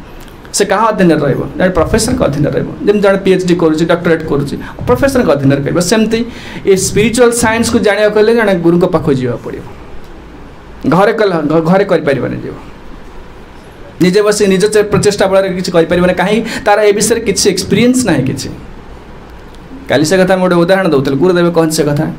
से क्या अधीन रे प्रोफेसर के अधीन रही जब पीएचडी करुच्ची डॉक्टरेट करुच्ची प्रोफेसर के अधीन कर सेमती ये स्पिरिचुअल साइंस को जाना कहले जड़े गुरु पाख जा पड़ो घरे घरे कर निजे बस निज प्रचेषा बल किसी करें कहीं तार ए विषय किसी एक्सपीरियंस ना कि काली से कथा गोटे उदाहरण दूसरी गुरुदेव कहते से कथा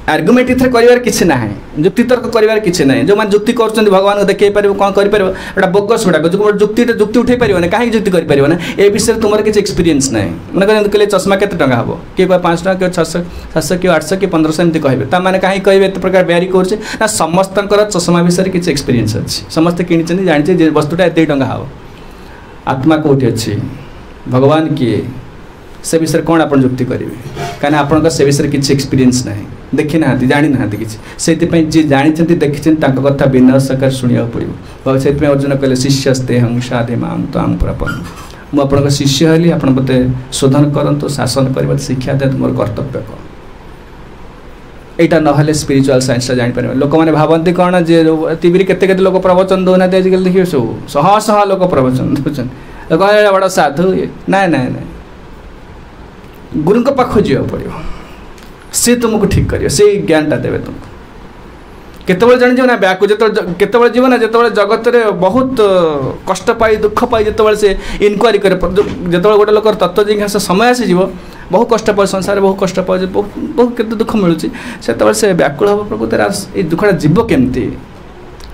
आर्गुमेंट इधर कर किसी ना जुक्ति तर्क कर किसी ना जो मैंने जुक्ति कर भगवान को देखे पार कौन कर बोगस गुड़ाक जुक्ति जुक्ति उठे पारे कहीं जुक्ति कर ना ए विषय तुम किसी एक्सपीरियंस ना मैंने कहले चश्मा के टंका हम किए कह 500 किए 600 700 किए 800 किए 1500 एमती कहे मैंने कहीं कहे एत प्रकार ब्यारी कर समस्त चश्मा विषय किसी एक्सपीरियंस अच्छी समस्ते कि जानी वस्तुटा एत टंका हम आत्मा कौटी अच्छी भगवान किए से विषय कौन आप जुक्ति करेंगे कहीं आप से विषय किसी एक्सपीरियंस ना देखी ना जानी ना किसी से जी जानी देखी कथा विनाशकार शुणा पड़ो से अर्जुन कहले शिष्यस्ते हं साधे माम ताम प्रपन्न मुझे शिष्य हली आप मत शोधन करूँ शासन कर शिक्षा दे मोर कर्तव्य कौन यहाँ ना स्पिरिचुअल साइंस जापर लोक मैंने भावती कौन जे टीवी के लोक प्रवचन दौना आजिकल देखिए सब शह शह लोक प्रवचन दूसरी कह बड़ा साधु ना ना ना गुरु पाख जा पड़ो सी तुमको ठीक कर से ज्ञानटा देवे तुमको केतबे जान जो ना ब्याकु केतबे जीव ना जो जगत में बहुत कष्ट पाई दुख पाई जो से इनक्वारी करे जो गोटे लोक तत्व जिज्ञासा समय आसीज बहुत कष्ट पाए संसार बहुत कष्ट पाए बहुत केते दुख मिलूँ से व्याकुल हम प्रकृति ये दुखटा जीव केमती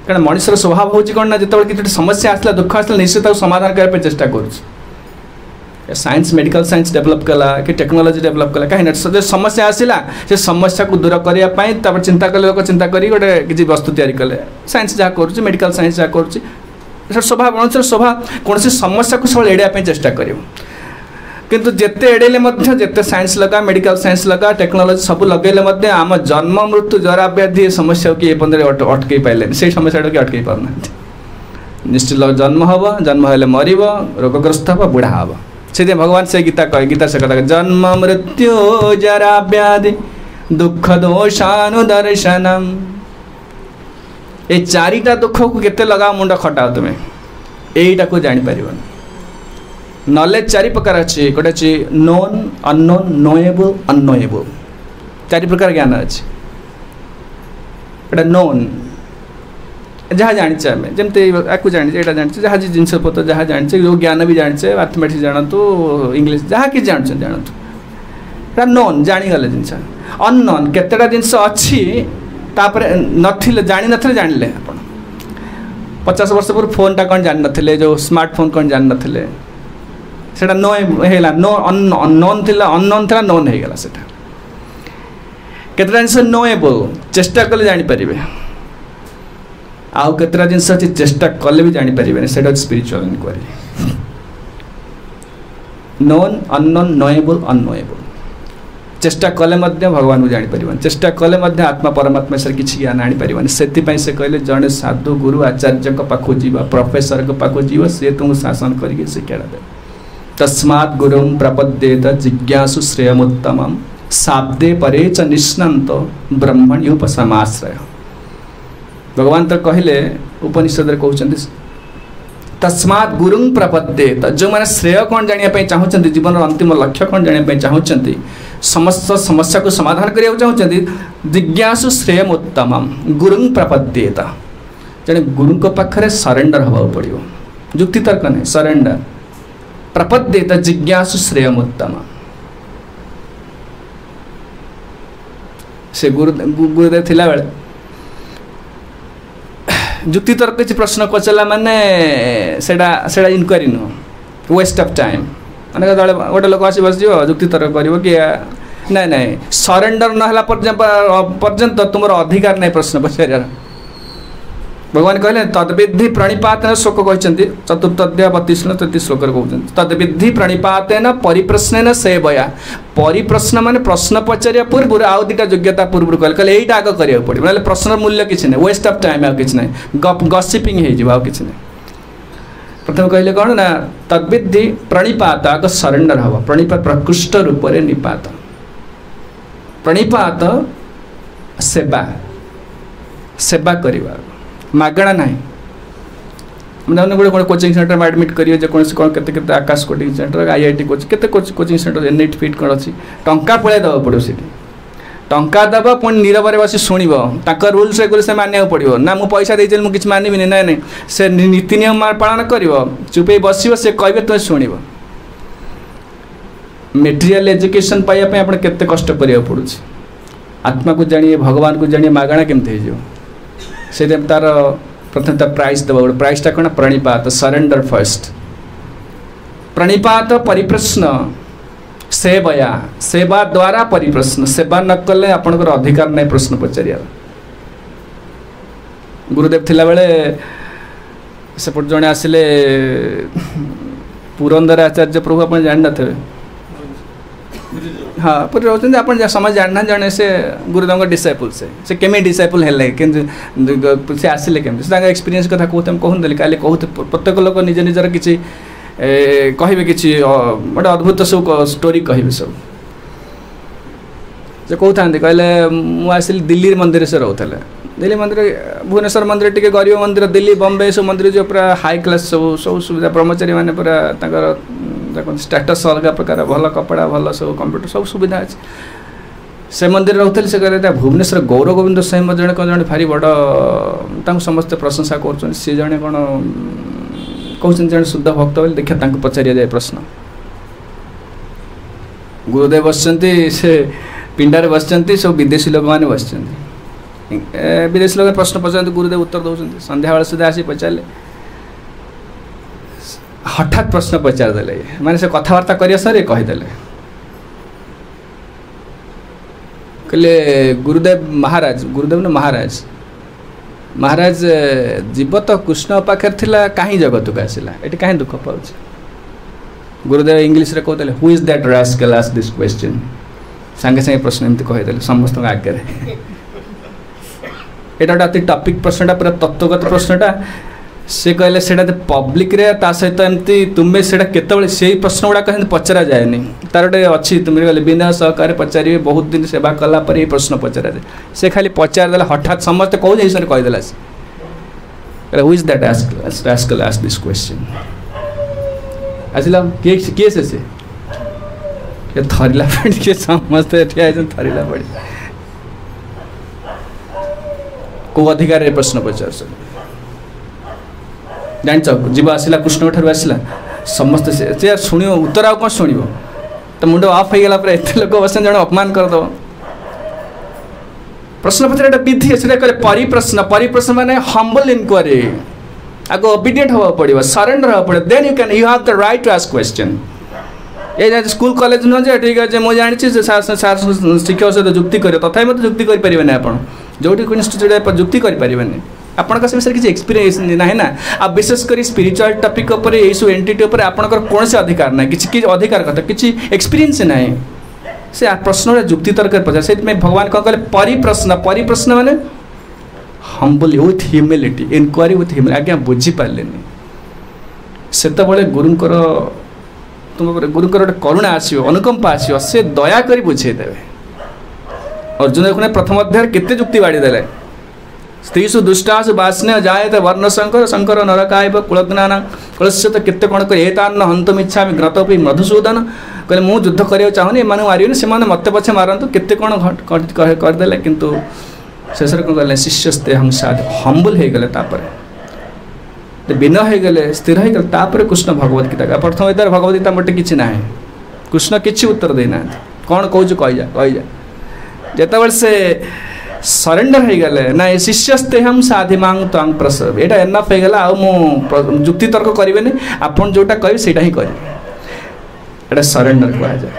कारण मनुष्यर स्वभाव हूँ कौन ना जो कि समस्या आसला दुख आसला निश्चित समाधान करने चेष्टा कर साइंस मेडिकल साइंस डेवलप कला कि टेक्नोलोजी डेवलप कला कहीं जो समस्या आसला से समस्या को दूर करने चिंता कले लोक चिंता कर गोटे किसी वस्तु तैयारी कले साइंस जहाँ कर मेडिकल साइंस जहाँ कर स्वभाव मनुष्य स्वभाव कौन समस्या को सब एड़ाई चेष्टा कर किंतु जिते एड़े जिते साइंस लगा मेडिकल साइंस लगा टेक्नोलोजी सब लगेले आम जन्म मृत्यु जरा व्याधि समस्या की एपंदर अटकई पारे से समस्या कि अटकई पारना निश्चित जन्म हम जन्म हेले मर रोगग्रस्त हम बुढ़ा हम से भगवान से गीता कहे गीता से कथा जन्म मृत्यु जरा व्याधि दुख दोषानुदर्शनम ये चारिटा दुख को केते लगाओ मुंड खटाओ तुम्हें यहीटा को जापर नॉलेज चारि प्रकार अच्छी गोटे अच्छी नोन अननोन नोएबल अननोएबल चारि प्रकार ज्ञान अच्छी नोन जहाँ जाचे आम जमती आपको जाचे यहाँ जाचे जहाँ जिनस पत्र जहाँ जाचे जो ज्ञान भी जाचे मैथमेटिक्स जानतु इंग्लीश जहाँ कि जानतु नोन जाणीगले जिनस अननोन केतेटा जिनस अच्छी नथिले जानी नथिले जानिले आपण 50 वर्ष पूर्व फोनटा कौन जान नथिले जो स्मार्टफोन कौन जान नथिले सेटा नो हेला नो अननोन थिला अननोन थिला नोन हे गेला सेटा केतेटा जिनस नोएबल चेष्टा कले जानि परिबे आउ केतेटा जिनस अछि चेष्टा कले भी जानि परिबे सेटा spiritual inquiry known unknown knowable unknowable चेष्टा कले भगवान को जापर चेष्टा कले आत्मा परमात्मा सर किसी ज्ञान आनीपर से कहले जड़े साधु गुरु आचार्य पाखु जीव प्रोफेसर पाखु जीव सी तुमको शासन करके शिक्षा दे तस्मात् गुरुं प्रपद्येत जिज्ञासु श्रेयमुत्तम शाब्दे परे च निष्णान्त ब्रह्मण्योपशमाश्रय भगवान तो कहले उपनिषद कहते तस्मात् गुरुं प्रपद्येत जो मैंने श्रेय कौन जानापी चाहते जीवन अंतिम लक्ष्य कौन जानापी चाहते समस्त समस्या को समाधान करने चाहते जिज्ञासु श्रेयमुत्तम गुरुं प्रपद्येत जड़े गुरु पाखे सरेंडर हवा पड़ो जुक्ति तर्क नहीं सरेंडर प्रपद्येत जिज्ञासु श्रेयमुत्तम से गुरुदेव थिला बेले जुक्ति तर्क किसी प्रश्न पचारा माने सेटा इनक्वारी नुह वेस्ट ऑफ टाइम माने गोटे लोक आसी बस जुक्ति तर्क कर कि ना ना सरेंडर ना पर्यंत तुम अधिकार नहीं प्रश्न पचार भगवान कहले तद्विधि प्रणिपातेन श्लोक कहते चतुर्थ अध्याय 32 33 श्लोक कहते तद्विधि प्रणिपातेन परिप्रश्नेन सेवया परिप्रश्न माने प्रश्न पचारिया पूर्व आउ दुटा योग्यता पूर्व कहले यहीटा आग करा पड़ो ना प्रश्न मूल्य किसी ना वेस्ट ऑफ टाइम आ कि ना गसिपिंग हो कि प्रथम कहले कौन ना तद्विधि प्रणिपात आग सरेंडर हम प्रणिपात प्रकृष्ट रूप से निपात प्रणिपात सेवा सेवा करवा मागणा ना मैंने गोटे गोटे कोचिंग सेंटर में एडमिट करेंगे जेकोसी कौन के आकाश कोचिंग सेंटर आईआईटी कोचिंग के कोचिंग सेंटर एनआईटी फिट कौन अच्छी टंका पड़े दवा पड़ो से टंका दबा पुणी नीरव बस शुणव रूल्स रेगुलेशन मानिया पड़ो ना मुझे पैसा देती मुझे किसी मानवि ना ना से नीति नियम पालन कर चुप बस से कहे तुम शुणव मेटेरियल एजुकेशन पाइबा आप केते कष्ट करिया पड़ुछ आत्मा को जानिए भगवान को जानिए मागणा केमती हो से तार प्रथम प्राइस दबा गोटे प्राइसटा कौन प्रणिपात सरेंडर फर्स्ट प्रणिपात परिप्रश्न सेवया सेवा द्वारा परिप्रश्न सेवा न कले आपनकर अधिकार नहीं प्रश्न पचारिया गुरुदेव थिला बेले सेपट जड़े आसिले पुरंदर आचार्य प्रभु आप जान थे हाँ पूरे रोचते आप समझ जानना जड़े से गुरुदेव डिसाइपल से केमी डिसाइपल है कि आसिले केमी एक्सपीरियंस कथा कहते कहते काले कहते प्रत्येक लोक निज निजर किसी कहे कि गोटे अद्भुत सब स्टोरी कहे सब से कहते कहले मुझे दिल्ली मंदिर से रोते दिल्ली मंदिर भुवनेश्वर मंदिर टी गरीब मंदिर दिल्ली बॉम्बे सब मंदिर जो पूरा हाई क्लास सब सब सुविधा ब्रह्मचारी मैंने पूरा स्टेटस अलग प्रकार भल कपड़ा भल सब कंप्यूटर सब सुविधा अच्छे से मंदिर रोते से कहते भुवनेश्वर गौर गोविंद साई जड़े कौन जड़े भारी बड़ समस्ते प्रशंसा कर सी जड़े कौन कहते जड़े शुद्ध भक्त बोले देखिए पचारिया जाए प्रश्न गुरुदेव बस से पिंडारे बस सब विदेशी लोक मैंने बस विदेशी लोग प्रश्न पचार गुरुदेव उत्तर दौरान संध्या बेला सुधा आसी पचारे हठात प्रश्न पचारदे माने से कथबार्ता करिया सर कहीदेले कहले गुरुदेव न महाराज महाराज जीव तो कृष्ण पाखे थिला कहीं जगत को आसला ये कहीं दुख पाऊँ गुरुदेव इंग्लिश रे कहते who is that rascal ask this question सांगे सांगे प्रश्न एमती कहीदेले समस्त आगे एटा अति टॉपिक प्रश्नटा पूरा तत्वगत प्रश्नटा से कहले सेटा पब्लिक रे ता सहित एमती तुम्हें सेटा केतबेले सेही प्रश्न गुड़ा कहीं पचरा जाएनी तार गोटे अच्छी तुम्हें कहले बिना सहकार पचारे बहुत दिन सेवा कला पर ये प्रश्न पचरा जाए से खाली पचार देला हठात समस्त कौ जैसे कहीदेला से who is that rascal ask this question आसला किए से थरिला पड़ी किए समस्ते ठिया थरिला पड़ी को अधिकार प्रश्न पचार जान जीव आसला कृष्ण ठार आसला समस्ते से शुण उत्तर आ कौन शुण तो मुंड ऑफ हो गला एत लोक बस जन अपमान करदेव प्रश्न पचार विधि से परिप्रश्न माने हम्बल इनक्वारी आगे ओबीडिएंट हवा पड़ो सरेंडर हवा पड़ो then you have the right to ask question ये स्कूल कॉलेज नुह जे ठीक है मुझे जानी सार शिक्षक सहित जुक्ति कर तथा मत जुक्ति करें आप जो इंस्टीट्यूट जुक्ति करें आपन से विषय किसी एक्सपीरियंस ना ना आ विशेषकर स्पिरिचुअल टॉपिक उपर ये सब एंटिटी उपर आपनकर कौन से अधिकार ना किसी अधिकार कथा किसी एक्सपीरियंस ना से प्रश्न जुक्ति तर्क पचार से भगवान कौन कहले परिप्रश्न माने humble with humility inquiry with humility आज्ञा बुझी पारे से गुरुंकर तुम गुरुंकर गोटे करुणा आसो अनुकंपा आसो से दया कर बुझेदेवे अर्जुन को प्रथम अध्याय केते जुक्ति बाड़ीदेले स्त्रीसु दुष्टासु वासने जायते वर्ण शंकर शंकर नरकाय कुलग्ना कुलस्य तो केते कौन कर हंतुम इच्छा ग्रतपी मधुसूदन कहले मु युद्ध करिया चाहूनी एमाने मारियोनी से मत पछे मारतु केते कौन करदेले किंतु शेष कौन कहले शिष्यस्ते हम साध हम्बल हो गले विनय हो गले स्थिर हो गले तापर कृष्ण भगवत गीता प्रथम अध्याय भगवत गीता मोटे किसी ना कृष्ण किसी उत्तर देना कौन कौच कहीजा जितेबाला से सरेंडर हो गले ना शिष्यस्ते हम साधि मांग तांग प्रसव यहाँ एनफ हो गला आ जुक्ति तर्क करेंगे आपन जोटा कहे से ही करेंगे ये सरेंडर कहुए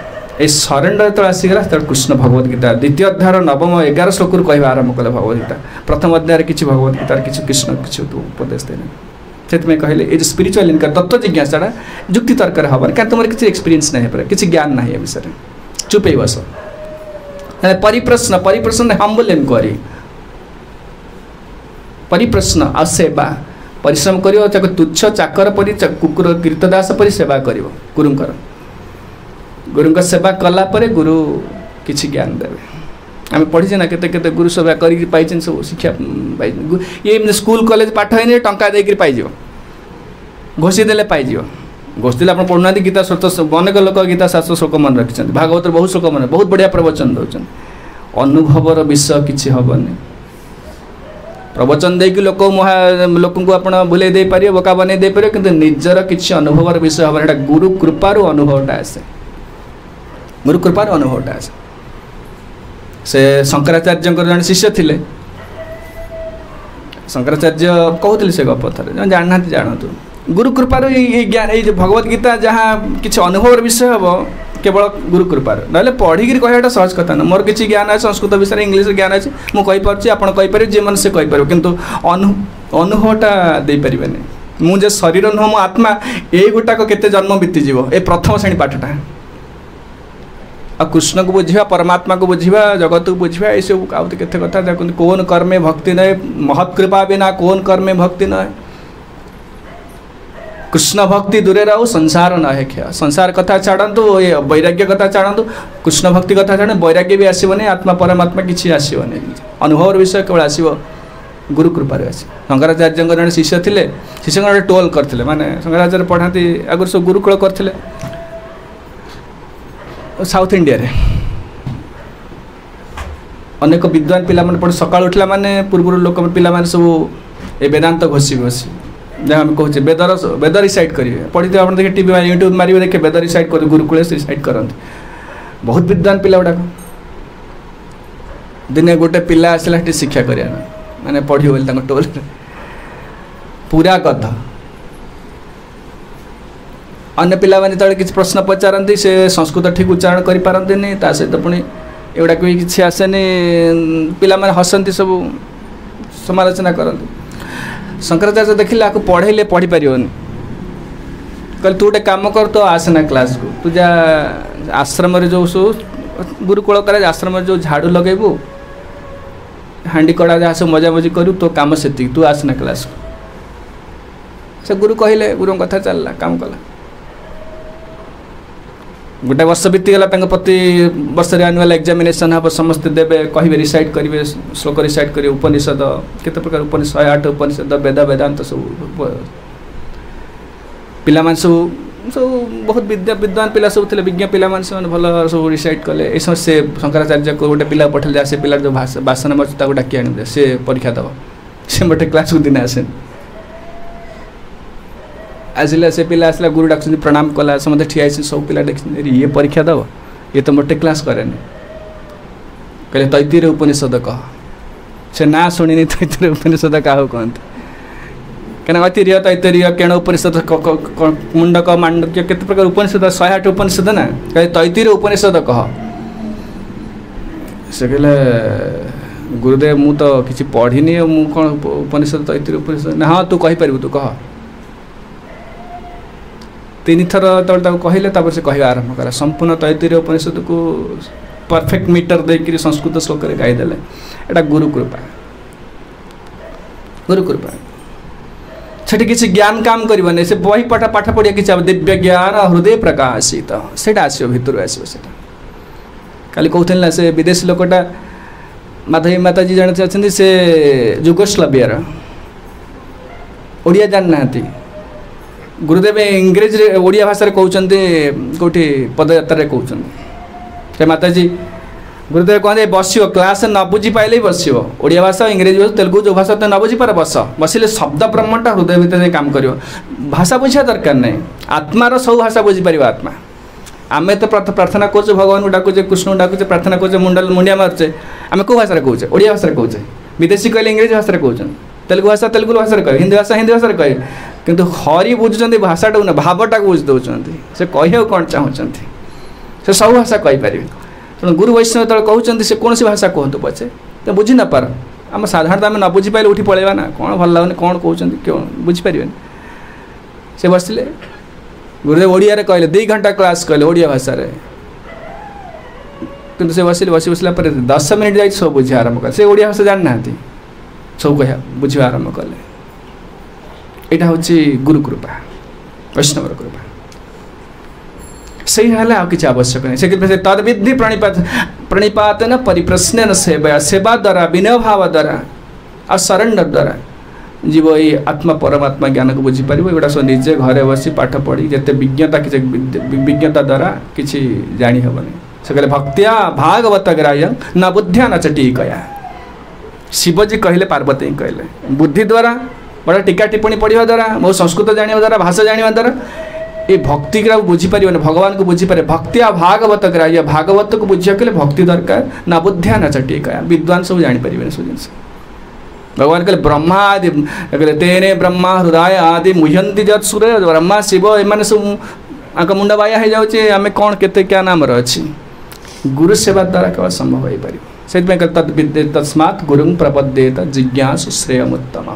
ये सरेंडर जो आसीगला तो कृष्ण भगवत गीता द्वितीय अध्याय 9-11 श्लोक कह आरंभ कले भगवत गीता प्रथम अध्याय किसी भगवत गीतार किसी कृष्ण किसी उपदेश देने से कहले ये स्पिरिचुअल इनका तत्व जिज्ञासा जुक्ति तर्क हम क्या तुम किसी एक्सपीरियंस नहीं किसी ज्ञान ना विषय चुप ही बस परिप्रश्न हम्बल इनक्वारी परिप्रश्न आ सेवा परिश्रम कर तुच्छ चाकर परी कुकुर कीर्तदास परी सेवा कर गुरुंक सेवा कला परे गुरु किछि ज्ञान देवे आम पढ़ी ना केते गुरु सेवा कर सब शिक्षा ये स्कूल कॉलेज पाठ है टंका देकर पाइज घोषी देले पाइज घोषी आप पढ़ुना गीता श्रोत अनेक लोक गीता शास्त्र श्लोक मन रखी भागवत बहुत श्लोक मन बहुत बढ़िया प्रवचन दौरान अनुभवर विषय किसी हेनी प्रवचन देकी लोक लोक आप बुले दे पारे बोका बन दे पारे कि निजर किसी अनुभवर विषय हम गुरु कृपार अनुभवटा आसे गुरु कृपार अनुभवटा आसे से शंकराचार्य जन शिष्य थे शंकराचार्य कहते से गप थे जानना जानतु गुरु कृपार ये ज्ञान ये भगवत गीता जहाँ किसी अनुभव विषय हम केवल गुरु कृपार ना पढ़ी कहटा सहज कथा ना मोर किसी ज्ञान है संस्कृत विषय इंग्लीश ज्ञान अच्छे मुझे आपरे जी मैंने से कहीपर कितु अनुभवटा दे पारे मुझे शरीर नुह मो आत्मा ये गोटाक केते जन्म बीतीज ए प्रथम श्रेणी पाठटा आ कृष्ण को बुझा परमात्मा को बुझा जगत को बुझा ये सब आउे केते कथा कौन कर्मे भक्ति नए महत् कृपा बिना कौन कर्मे भक्ति नए कृष्ण भक्ति दूरे रहो संसार न है क्या संसार कथा छाड़ू ये वैराग्य कथा छाड़ू कृष्ण भक्ति कथा छाड़ वैराग्य भी आसबनी आत्मा परमात्मा किसी आसबनी अनुभव विषय केवल आसो गुरु कृपार आस शंकराचार्य जन शिष्य थे शिष्य गोटे टोल करते माने शंकराचार्य पढ़ाती आगुरी सब गुरुकुल करते साउथ इंडिया रे अनेक विद्वान पिला पढ़े सका उठला माने पूर्व लोक पिला सब ए वेदांत घोषी घोषी जहाँ आम कहते वेद रिसाइड करेंगे पढ़ी आप देखिए टीवी यूट्यूब मारे देखिए वेद रिसाइड कर गुरुकुल रिसाइड करते बहुत विद्वान पिला गुड़ाक दिने गोटे पिला आसला शिक्षा करा माने पढ़ी बोली टोल पूरा कथा अन्य पिला माने तळे किछि प्रश्न पचारंती से संस्कृत ठीक उच्चारण करि पारंती ता सहित पुणी एवढा कोई किछि आसेनी पिला माने हसंती सब समालोचना करंती शंकराचार्य देखिले आको पढ़ेले पढ़ी परियोनी कल तू गोटे काम कर तो आसना क्लास को तू जा आश्रम जो सब गुरुकुल करा आश्रम जो झाड़ू लगेबू हांडी कड़ा जहाँ सब मजा मजी करू तो काम से तू आसना क्लास को से गुरु कहले गुरु कथा चलला काम कला गोटे वर्ष बीतीगला प्रति वर्ष आनुआल एग्जामिनेशन हम समस्त देवे कहे रिसाइट करेंगे श्लोक रिसाइट करेंगे उपनिषद केते प्रकार उपनिषद 108 उपनिषद वेद वेदांत सब पिला मान सब बहुत विद्वान पिला सब थे विज्ञ पिला मान से भल सब रिसाइट कले ए समय से शंकराचार्य को गोटे पिला पठेल जा से पिला जो बासन मत डाकी आने से परीक्षा दब से मोटे क्लास को दिन आसे आसला से पिला आसला गुरु डाक प्रणाम कला समझे ठिया सब पिला देख ये परीक्षा दब ये तो मोटे क्लास करे कहले तैतीर उपनिषद कह से ना शुणी तैतीर उपनिषद क्या कहते क्या ऐतिह्य तैतरीय केण उपनिषद मुंडक मांडक्य केते प्रकार उपनिषद 108 उपनिषद ना कहे तैतीर उपनिषद कह से कहले गुरुदेव मु तो किसी पढ़ीनी मु कौन उपनिषद तैतीर उपनिषद ना हाँ तू कहीपर तू कह 3 थर तक कहले से कह आरंभ कला संपूर्ण तैतीर उपनिषद को परफेक्ट मीटर देकर संस्कृत श्लोक गाईदेले एटा गुरु कृपा सेठी किसी ज्ञान काम करने से बही पाठ पढ़िया कि दिव्य ज्ञान हृदय प्रकाशित से आसो भितर आसो से काली कहते से विदेशी लोकटा माधवी माताजी जड़े अच्छा से जुगोस्लावियार ओडिया जान ना गुरुदेव इंग्रेज ओडिया भाषा कहते कौटी पदयात्रा कहते माताजी गुरुदेव कहते बस क्लास न बुझी पाइले बस ओडिया भाषा इंग्रेजी भाषा तेलुगु जो भाषा तो न बुझी पार बस बसिले शब्द ब्रह्मटा हृदय भितर काम कर भाषा बुझा दरकार नहीं आत्मार सब भाषा बुझीपर आत्मा आमे तो प्रार्थना करुचे भगवान को डाकुचे कृष्ण को डाकुचे प्रार्थना करुचे मुंडिया मारुचे आम कौ भाषा कहूचे ओडिया भाषा कहूचे विदेशी कहले इंग्रेजी भाषा कहते तेलुगु भाषा तेलुगु भाषा कहे हिंदी भाषा कहे किंतु हरि बुझुं भाषाटा ना भावटा को बुझी दौरान से कह कौन चाहते से सब भाषा कहीपर तेणु गुरु वैष्णव तक कहते से कौन सी भाषा कहतु पचे तो बुझी न पार आम साधारणतः आम न बुझी पाइले उठी पलैबा ना कौन भल लगुनि कौन कहते क्यों बुझीपर से बसिले गुरुदेव ओडिया कहले 2 घंटा क्लास कहले ओडिया भाषा किंतु से बसिले बसला 10 मिनिट जाए सब बुझे आरंभ कले से ओडिया भाषा जानी ना सब कह बुझे आरंभ कले यहाँ हूँ गुरु कृपा वैष्णवर कृपा सही है आ कि आवश्यक नहीं से तद्विधि प्रणिपातन परिप्रश्न सेवा द्वारा विनय भाव द्वारा आ सरेंडर द्वारा जीव ये आत्मा परमात्मा ज्ञान को बुझीपर एगुड़ा सब निजे घरे बसी पाठ पढ़ी जिते विज्ञता कि विज्ञता द्वारा किसी जानीहबनी से कहले भक्तिया भागवत ग्राह्य न बुद्धिया न चटीकया शिवजी कहले पार्वती कहले बुद्धि द्वारा बड़ा टीका टिप्पणी पढ़ा द्वारा बहुत संस्कृत जाना द्वारा भाषा जाना द्वारा ये भक्ति को बुझीपर भगवान को बुझीपर भक्तिया भागवत ग्राह्य भागवत को बुझा के भक्ति दरकार ना बुद्धिया ना चटीकया विद्वान सब जापर सब जिन भगवान कहले ब्रह्मा आदि कहले तेने ब्रह्मा हृदय आदि मुह्यंती जत सुर ब्रह्मा शिव एम सब आंक मुंड बाया हो जाए आम कौन के क्या नाम अच्छी गुरु सेवा द्वारा केवल संभव हो पार से तस्मात् गुरु प्रपद्येत जिज्ञासु श्रेयमुत्तम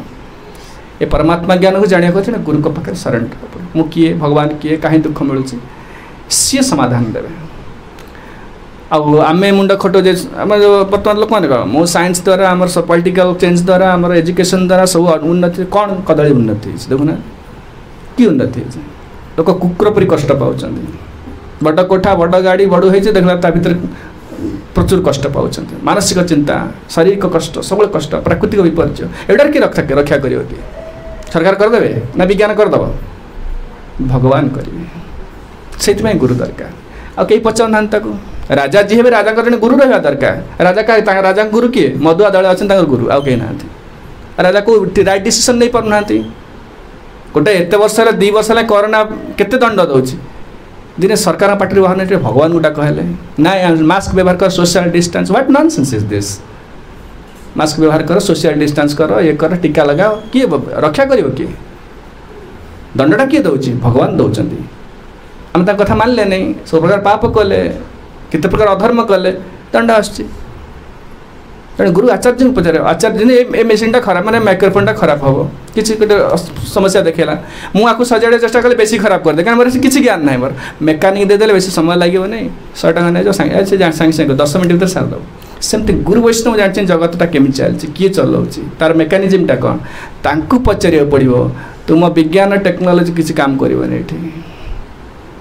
ये परमात्मा ज्ञान को जाना अच्छे गुरु को पाखे सरेंडर मु किए भगवान किए कहीं दुख मिलूँ सी समाधान देवे आमे मुंड खटो बर्तमान लोक मैंने मो साइंस द्वारा आम पॉलिटिकल चेंज द्वारा आम एजुकेशन द्वारा सब उन्नति कौन कदली उन्नति देखुना कि उन्नति लोक कुकुर परी कष्ट पाँच बड़ कोठा बड़ गाड़ी बड़ हो देखला भर प्रचुर कष्ट पाँच मानसिक चिंता शारीरिक कष्ट सब कष्ट प्राकृतिक विपर्य एटार कि रक्षा कर सरकार करदे ना विज्ञान करदेव भगवान करेंगे से गुरु दरकार आ कहीं पचार राजा जी हे राजा गुरु रहा दरकार राजा क्या राजा गुरु किए मधुआ दल अच्छे गुरु आउ कहीं ना राजा को राइट डिसीजन नहीं पार ना गोटे एत वर्ष 2 वर्ष है कोरोना केते दंड दौर दिने सरकार पार्टी बाहर भगवान को डाक है ना मास्क व्यवहार कर social distance what nonsense is this mask व्यवहार कर सोशल डिस्टेंस कर ये कर टीका लगाओ किए रक्षा कर किए दंडटा किए दौर भगवान दौरान आम कथा मानले नहीं सब प्रकार पाप कले केते प्रकार अधर्म कले दंड आसुची तेणु गुरु आचार्य को पचारे आचार्य ए मेसीनटा खराब माने माइक्रोफोनटा खराब हम किसी गोटे समस्या देखला मुझे सजाड़े चेष्टा कले बेसी खराब कर दे क्या मोर किसी ज्ञान ना मोर मेकानिक देदेले बेसी समय लगे नहीं 100 टका नहीं सागे सागे 10 मिनट भर सारद सेमती गुरु वैष्णव जानते जगतटा केमी चलती किए चलाऊँच तार मेकानिजमटा कौन तांकु पचार पड़ो तुम विज्ञान टेक्नोलोजी किसी काम करनी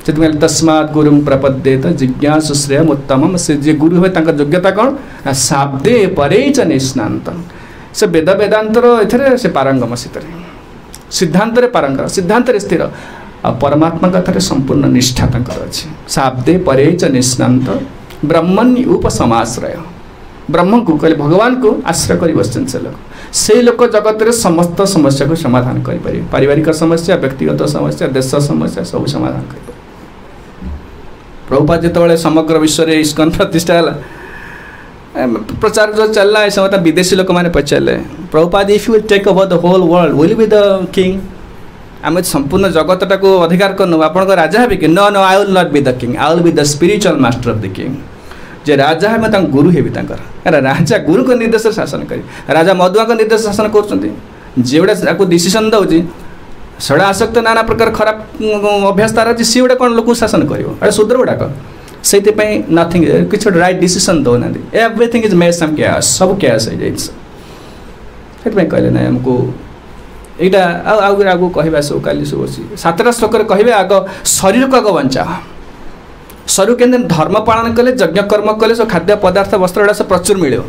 ये तस्मात् गुरु प्रपद्येत जिज्ञासु श्रेय उत्तम से जे गुरु हुए योग्यता कौन शाब्दे परे च निष्णात से वेद वेदांतर एथरे से पारंगम सिद्धांत पारंगम सिद्धांत स्थिर आ परमात्मा कथार संपूर्ण निष्ठा अच्छी शाब्दे परे च निष्णात ब्रह्मण्य उपसमाश्रय ब्रह्म को कहले भगवान को आश्रय कर बसन से लोक जगत रे समस्त समस्या को समाधान कर पारिवारिक समस्या व्यक्तिगत समस्या देश समस्या सब समाधान कर प्रभुपाद जिते समग्र विश्व में इस्कन प्रतिष्ठा है प्रचार जो चलना है समय विदेशी लोक मैंने पचारे Prabhupada if you take over the whole world will be the king आम संपूर्ण जगतटा को अधिकार करनु आपण राजा है कि no no I will not be the king I will be the spiritual master of the king जे राजा है मैं गुरु हेबी राजा गुरु को निर्देश शासन कर राजा मधुआ को निर्देश शासन कर डिसीजन दौर सड़ा आसक्त नाना प्रकार खराब अभ्यास तार अच्छी सी गुड़ा कौन लोक शासन कर शूद्र गुड़ाक से नथिंग किसी गोटे रईट डिसीजन दौना everything is made some cash सब कैश हो जाए कहले ना आमको यहाँ आगू कहवा सब काली सब अच्छी 7टा श्लोक कहे आग शरीर को आग बंचा शरीर के धर्म पालन कले यज्ञ कर्म कले सब खाद्य पदार्थ वस्त्र गुड़ा सब प्रचुर मिले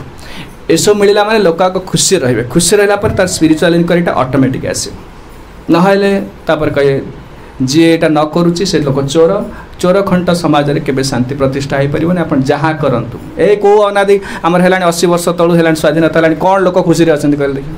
एसब मिलला माने लोक आग खुशी रे खुशी रहा तार स्पिरिचुअल इनकम ऑटोमेटिक आस नापर कहे जी एटा न करुच्ची से लोक चोर चोर खंड समाज में केबे शांति प्रतिष्ठा हो पारे आप जहाँ करूँ ए कौ अनादि आमर है 80 वर्ष तलू है स्वाधीनता है कौन लोक खुशी अच्छा कहले देखिए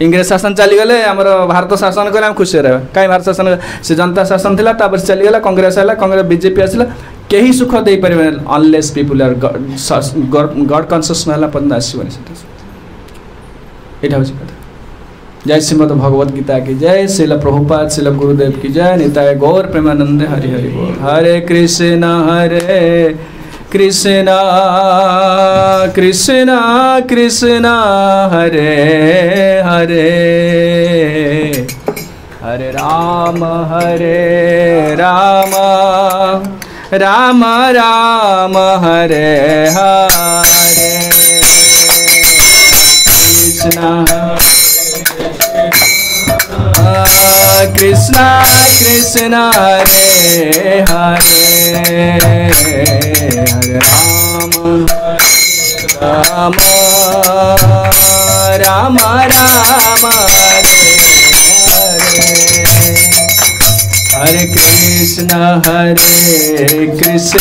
इंग्रेज शासन चलीगले आम भारत शासन कले खुशी रहा कहीं भारत शासन से जनता शासन था चलीगला कांग्रेस है कांग्रेस बीजेपी आसला कहीं सुख दे पारे unless people are god conscious ना पर्यटन आसबनी यहाँ हूँ कथा जय श्रीमद भगवद गीता की जय श्रील प्रभुपाद श्रील गुरुदेव की जय निताय गौर प्रेमानंद हरि हरि बोल हरे कृष्ण कृष्ण कृष्ण हरे हरे हरे राम राम राम हरे हरे कृष्ण कृष्ण हरे हरे हरे राम राम हरे हरे हरे कृष्ण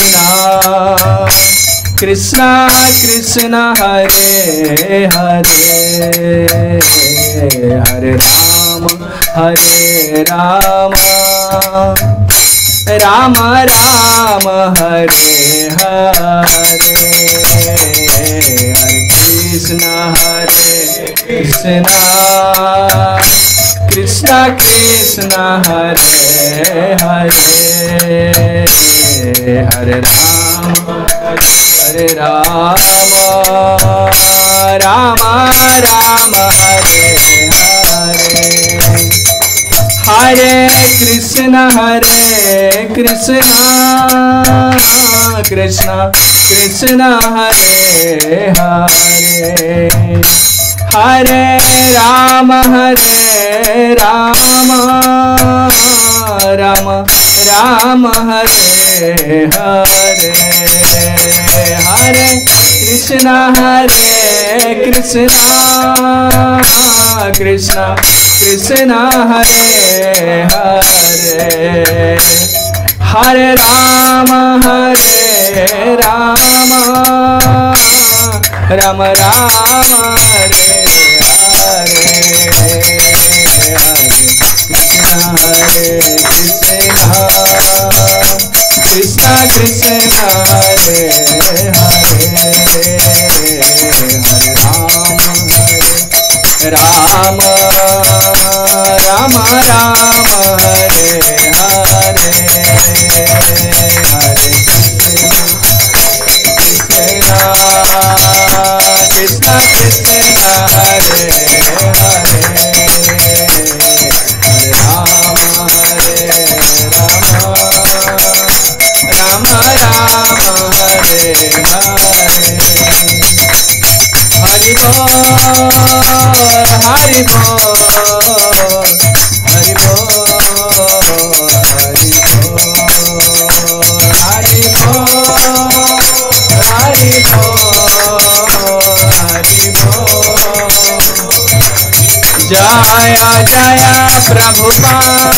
कृष्ण कृष्ण हरे हरे हरे राम राम राम हरे हरे हरे कृष्ण कृष्ण कृष्ण हरे हरे हरे राम राम राम हरे हरे हरे कृष्ण कृष्ण कृष्ण हरे हरे हरे राम राम राम हरे हरे हरे कृष्ण कृष्ण कृष्ण हरे हरे हरे राम राम राम हरे हरे हरे कृष्ण कृष्ण हरे हरे हरे राम राम राम हरे हरे जय प्रभुपाद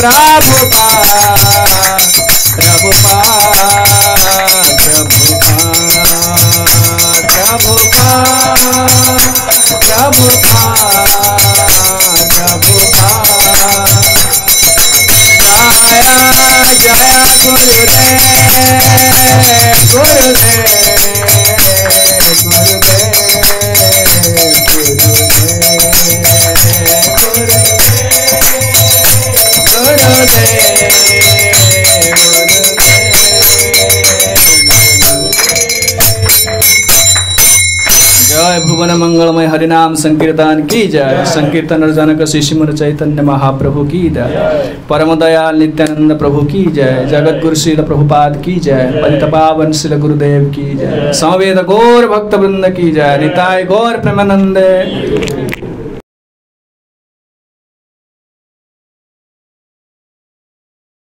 प्रभुपाद प्रभुपाद भुवन मंगलमय हरिनाम संकीर्तन की जय। संकीर्तन जनक शिशिमुन चैतन्य महाप्रभु की जय। परम दयाल नित्यानंद प्रभु की जय। जगत गुरु श्रील प्रभुपाद की जय। पतित पावन श्री गुरुदेव की जय। समवेद गौर भक्त वृंद की जय। निताय गौर प्रेमानंदे।